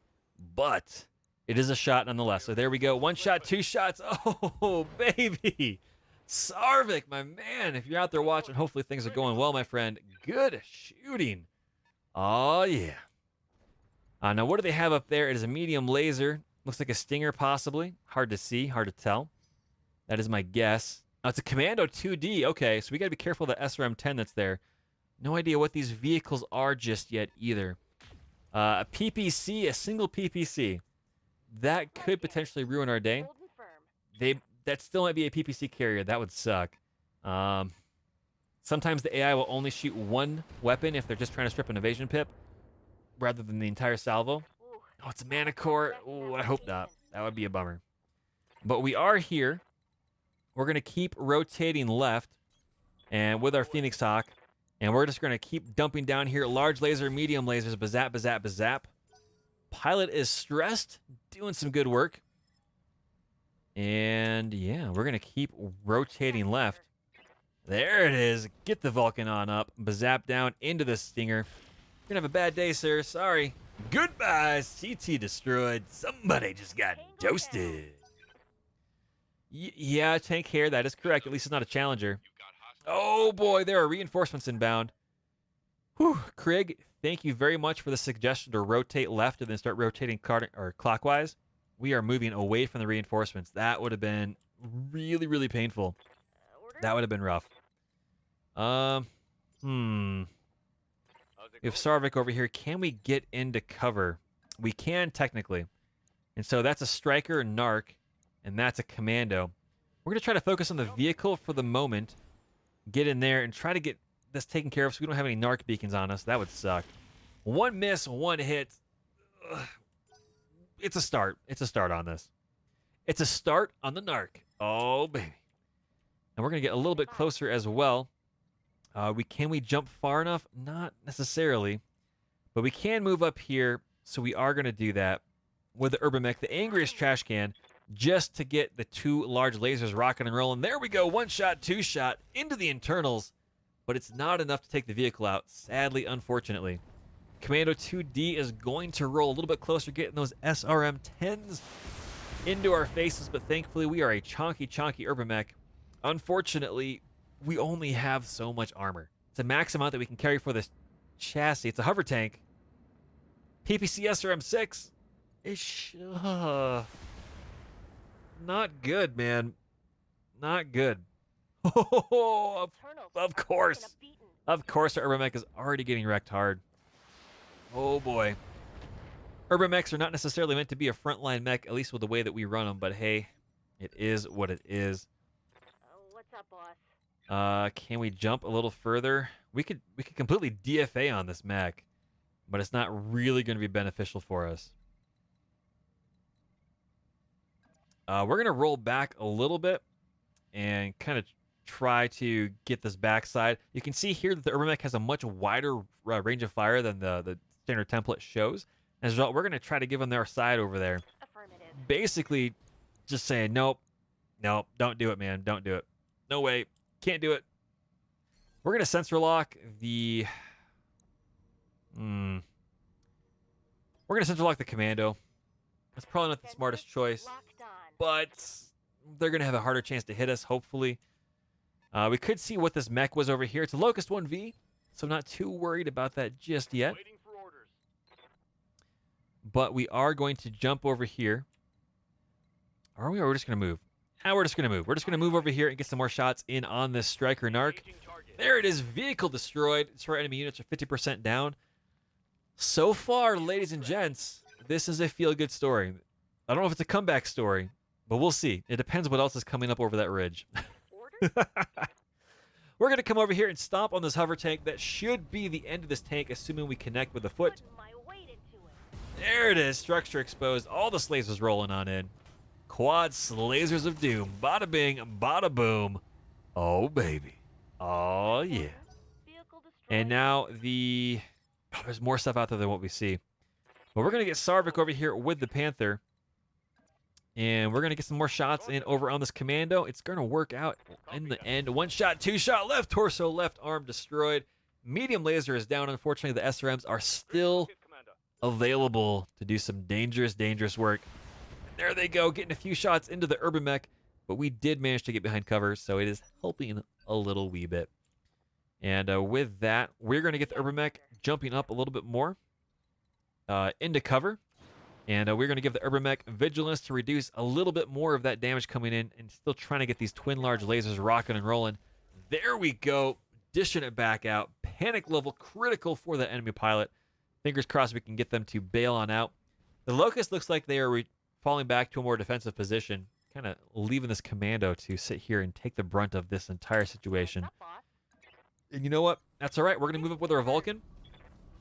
but it is a shot nonetheless. So there we go. One shot, two shots. Oh, baby. Sarvik, my man. If you're out there watching, hopefully things are going well, my friend. Good shooting. Oh, yeah. Now, what do they have up there? It is a medium laser. Looks like a Stinger, possibly. Hard to see, hard to tell. That is my guess. It's a Commando 2D. Okay, so we got to be careful of the SRM-10 that's there. No idea what these vehicles are just yet either. A PPC, a single PPC. That could potentially ruin our day. Hold and firm. That still might be a PPC carrier. That would suck. Sometimes the AI will only shoot one weapon if they're just trying to strip an evasion pip, rather than the entire salvo. Ooh, Oh, it's a Manicore. Oh, I hope not. That would be a bummer. But we are here. We're going to keep rotating left and with our Phoenix Hawk. And we're just going to keep dumping down here. Large laser, medium lasers, bazap, bazap, bazap. Pilot is stressed, doing some good work. And And yeah, we're going to keep rotating left. There it is. Get the Vulcan on up. Bazap down into the Stinger. You're going to have a bad day, sir. Sorry. Goodbye, CT destroyed. Somebody just got toasted. Yeah, tank hair. That is correct. At least it's not a challenger. Oh boy, there are reinforcements inbound. Whew. Craig, thank you very much for the suggestion to rotate left and then start rotating clockwise. We are moving away from the reinforcements. That would have been really, really painful. That would have been rough. We have Sarvik over here. Can we get into cover? We can, technically. And so that's a striker, narc, and that's a commando. We're going to try to focus on the vehicle for the moment. Get in there and try to get this taken care of so we don't have any narc beacons on us. That would suck. One miss, one hit. Ugh. It's a start. It's a start on this. It's a start on the narc. Oh, baby. And we're going to get a little bit closer as well. Can we jump far enough? Not necessarily. But we can move up here, so we are going to do that with the Urban Mech, the angriest trash can, just to get the two large lasers rocking and rolling. There we go. One shot, two shot into the internals. But it's not enough to take the vehicle out, sadly, unfortunately. Commando 2D is going to roll a little bit closer, getting those SRM-10s into our faces. But thankfully, we are a chonky Urban Mech. Unfortunately, we only have so much armor. It's a max amount that we can carry for this chassis. It's a hover tank. PPC SRM-6 is not good, man. Not good. Oh, of course. Of course, our Urban Mech is already getting wrecked hard. Oh, boy. Urban Mechs are not necessarily meant to be a frontline mech, at least with the way that we run them. But, hey, it is what it is. What's up, boss? Can we jump a little further? We could completely DFA on this mech, but it's not really going to be beneficial for us. We're going to roll back a little bit and kind of try to get this backside. You can see here that the Urban Mech has a much wider range of fire than the standard template shows. As a result, we're going to try to give them their side over there. Affirmative. Basically, just saying, nope, don't do it, man. Don't do it. No way. Can't do it. We're going to sensor lock the... We're going to sensor lock the commando. That's probably not the smartest choice, but they're going to have a harder chance to hit us, hopefully. We could see what this mech was over here. It's a Locust 1V, so I'm not too worried about that just yet. Waiting for orders. But we are going to jump over here. Are we? Or we're just going to move? We're just going to move. We're just going to move over here and get some more shots in on this striker narc. There it is. Vehicle destroyed. Destroy enemy units are 50% down. So far, ladies and gents, this is a feel-good story. I don't know if it's a comeback story, but we'll see. It depends what else is coming up over that ridge. We're going to come over here and stomp on this hover tank. That should be the end of this tank, assuming we connect with the foot. There it is. Structure exposed. All the lasers rolling on in. Quad lasers of doom. Bada bing, bada boom. Oh, baby. Oh, yeah. And now the... Oh, there's more stuff out there than what we see. But we're going to get Sarvik over here with the Panther. And we're going to get some more shots in over on this commando. It's going to work out in the end. One shot, two shot, left torso, left arm destroyed. Medium laser is down. Unfortunately, the SRMs are still available to do some dangerous, dangerous work. And there they go, getting a few shots into the Urban Mech. But we did manage to get behind cover, so it is helping a little wee bit. And with that, we're going to get the Urban Mech jumping up a little bit more into cover. And we're going to give the Urban Mech Vigilance to reduce a little bit more of that damage coming in and still trying to get these twin large lasers rocking and rolling. There we go. Dishing it back out. Panic level critical for the enemy pilot. Fingers crossed we can get them to bail on out. The Locust looks like they are falling back to a more defensive position. Kind of leaving this commando to sit here and take the brunt of this entire situation. And you know what? That's all right. We're going to move up with our Vulcan.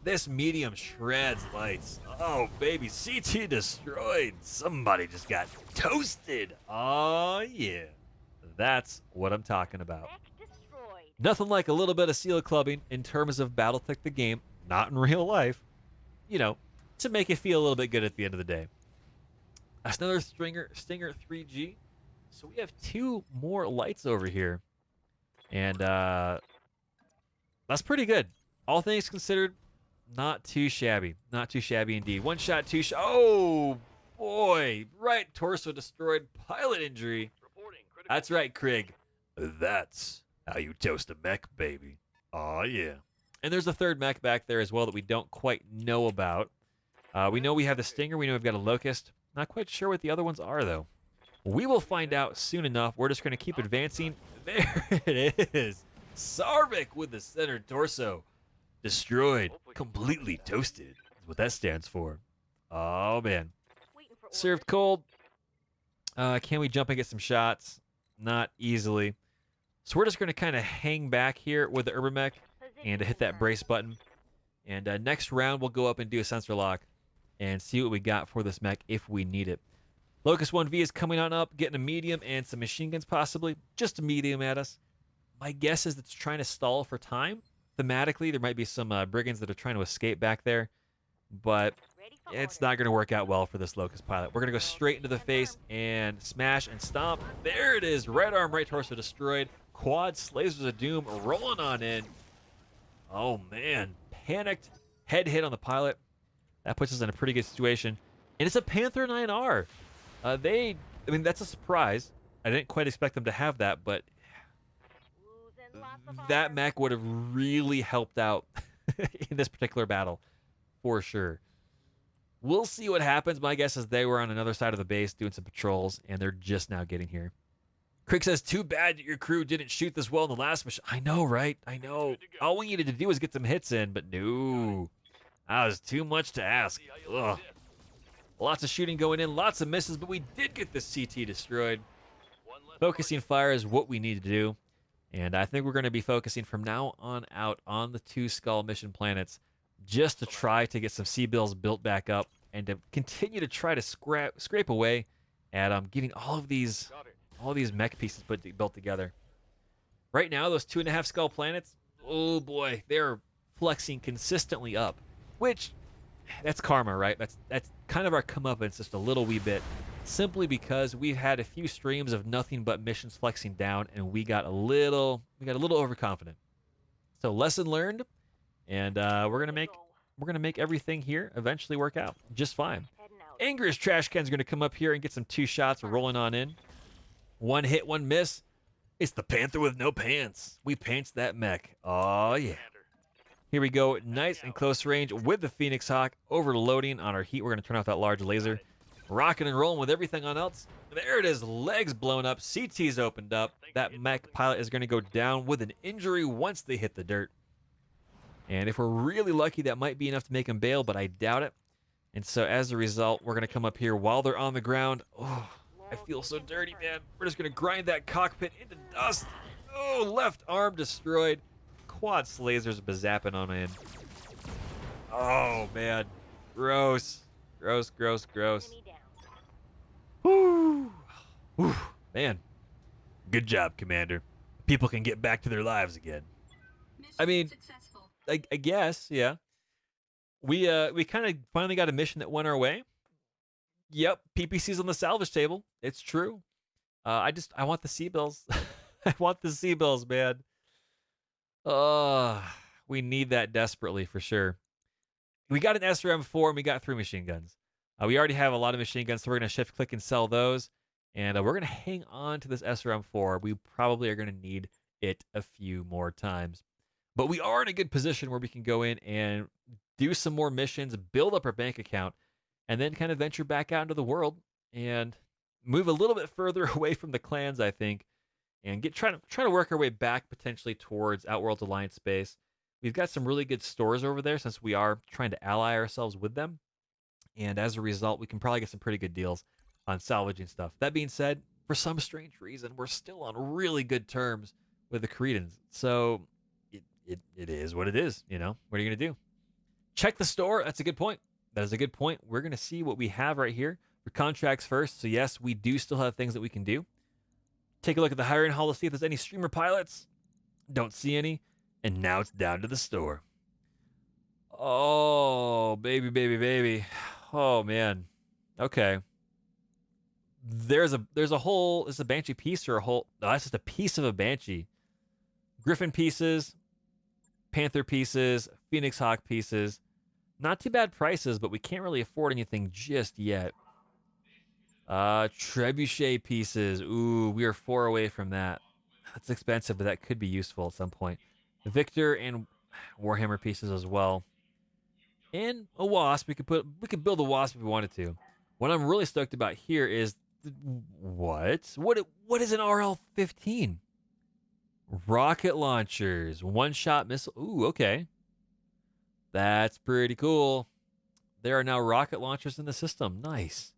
This medium shreds lights. Oh, baby. CT destroyed. Somebody just got toasted. Oh, yeah. That's what I'm talking about. Nothing like a little bit of seal clubbing in terms of BattleTech the game, not in real life, you know, to make you feel a little bit good at the end of the day. That's another Stinger 3G. So we have 2 more lights over here. And that's pretty good. All things considered, not too shabby. Not too shabby indeed. One shot, oh boy. Right torso destroyed, pilot injury. Reporting critical. That's right, Craig. That's how you toast a mech, baby. Aw, yeah. And there's a third mech back there as well that we don't quite know about. We know we have the Stinger. We know we've got a Locust. Not quite sure what the other ones are, though. We will find out soon enough. We're just going to keep advancing. There it is. Sarvik with the center torso. Destroyed. Completely toasted is what that stands for. Oh, man. Waiting for Served cold. Can we jump and get some shots? Not easily. So we're just going to kind of hang back here with the Urban and hit that brace button. And next round, we'll go up and do a sensor lock and see what we got for this mech if we need it. Locust 1V is coming on up, getting a medium and some machine guns possibly. Just a medium at us. My guess is it's trying to stall for time. Thematically, there might be some brigands that are trying to escape back there. But it's not going to work out well for this Locust pilot. We're going to go straight into the face and smash and stomp. There it is. Right arm, right torso destroyed. Quad Slayers of Doom rolling on in. Oh, man. Panicked. Head hit on the pilot. That puts us in a pretty good situation. And it's a Panther 9R. That's a surprise. I didn't quite expect them to have that, but that mech would have really helped out in this particular battle, for sure. We'll see what happens. My guess is they were on another side of the base doing some patrols, and they're just now getting here. Crick says, too bad that your crew didn't shoot this well in the last mission. I know, right? I know. All we needed to do was get some hits in, but no. That was too much to ask. Ugh. Lots of shooting going in, lots of misses, but we did get this CT destroyed. Focusing fire is what we need to do. And I think we're going to be focusing from now on out on the 2 Skull mission planets just to try to get some C-bills built back up and to continue to try to scrape away at getting all these mech pieces built together. Right now, those 2.5 Skull planets, oh boy, they're flexing consistently up, which that's karma, right? That's kind of our comeuppance just a little wee bit, simply because we've had a few streams of nothing but missions flexing down, and we got a little overconfident. So lesson learned, and we're gonna make everything here eventually work out just fine. Anger's Trash Can's gonna come up here and get some 2 shots rolling on in. 1 hit, 1 miss. It's the Panther with no pants. We pants that mech. Oh yeah. Here we go, nice and close range with the Phoenix Hawk, overloading on our heat. We're going to turn off that large laser. Rocking and rolling with everything on else. There it is, legs blown up, CT's opened up. That mech pilot is going to go down with an injury once they hit the dirt. And if we're really lucky, that might be enough to make him bail, but I doubt it. And so as a result, we're going to come up here while they're on the ground. Oh, I feel so dirty, man. We're just going to grind that cockpit into dust. Oh, left arm destroyed. Quad lasers zapping on in. Oh, man. Gross. Gross. Whew. Whew. Man. Good job, Commander. People can get back to their lives again. I mean, I guess, yeah. We kind of finally got a mission that went our way. Yep, PPC's on the salvage table. It's true. I want the C-bills. I want the C-bills, man. We need that desperately for sure. We got an SRM4 and we got 3 machine guns. We already have a lot of machine guns, so we're going to shift click and sell those. And we're going to hang on to this SRM4. We probably are going to need it a few more times. But we are in a good position where we can go in and do some more missions, build up our bank account, and then kind of venture back out into the world and move a little bit further away from the clans, I think, and try to work our way back potentially towards Outworld's Alliance space. We've got some really good stores over there since we are trying to ally ourselves with them. And as a result, we can probably get some pretty good deals on salvaging stuff. That being said, for some strange reason, we're still on really good terms with the Cretans. So it is what it is, you know? What are you going to do? Check the store. That's a good point. That is a good point. We're going to see what we have right here for contracts first. So yes, we do still have things that we can do. Take a look at the hiring hall to see if there's any streamer pilots. Don't see any. And now it's down to the store. Oh, baby. Oh, man. Okay. there's a whole, is a Banshee piece or a whole, no, that's just a piece of a Banshee. Griffin pieces, Panther pieces, Phoenix Hawk pieces. Not too bad prices, but we can't really afford anything just yet. Trebuchet pieces. Ooh, we are 4 away from that. That's expensive, but that could be useful at some point. The Victor and Warhammer pieces as well. And a Wasp. We could build a Wasp if we wanted to. What I'm really stoked about here is what is an RL-15? Rocket launchers, one-shot missile. Ooh, okay. That's pretty cool. There are now rocket launchers in the system. Nice.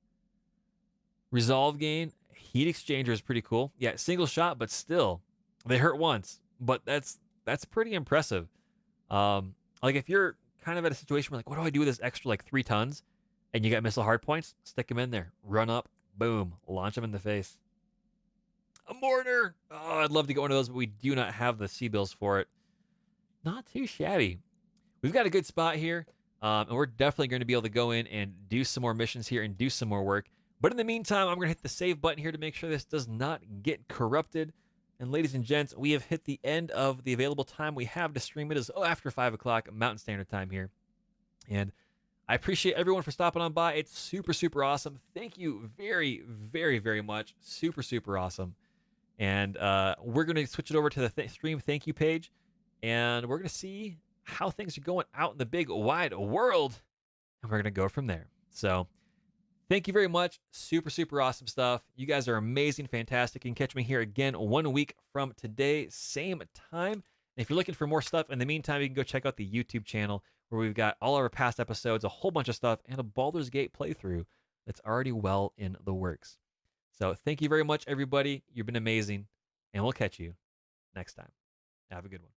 Resolve gain, heat exchanger is pretty cool. Yeah, single shot, but still, they hurt once. But that's pretty impressive. Like if you're kind of at a situation where like, what do I do with this extra like 3 tons, and you got missile hard points? Stick them in there. Run up, boom, launch them in the face. A mortar. Oh, I'd love to get one of those, but we do not have the C-bills for it. Not too shabby. We've got a good spot here, and we're definitely going to be able to go in and do some more missions here and do some more work. But in the meantime, I'm going to hit the save button here to make sure this does not get corrupted. And ladies and gents, we have hit the end of the available time we have to stream. It is after 5 o'clock Mountain Standard Time here. And I appreciate everyone for stopping on by. It's super, super awesome. Thank you very, very, very much. Super, super awesome. And we're going to switch it over to the stream thank you page. And we're going to see how things are going out in the big wide world. And we're going to go from there. So thank you very much. Super, super awesome stuff. You guys are amazing, fantastic. You can catch me here again 1 week from today, same time. And if you're looking for more stuff in the meantime, you can go check out the YouTube channel where we've got all our past episodes, a whole bunch of stuff, and a Baldur's Gate playthrough that's already well in the works. So thank you very much, everybody. You've been amazing, and we'll catch you next time. Have a good one.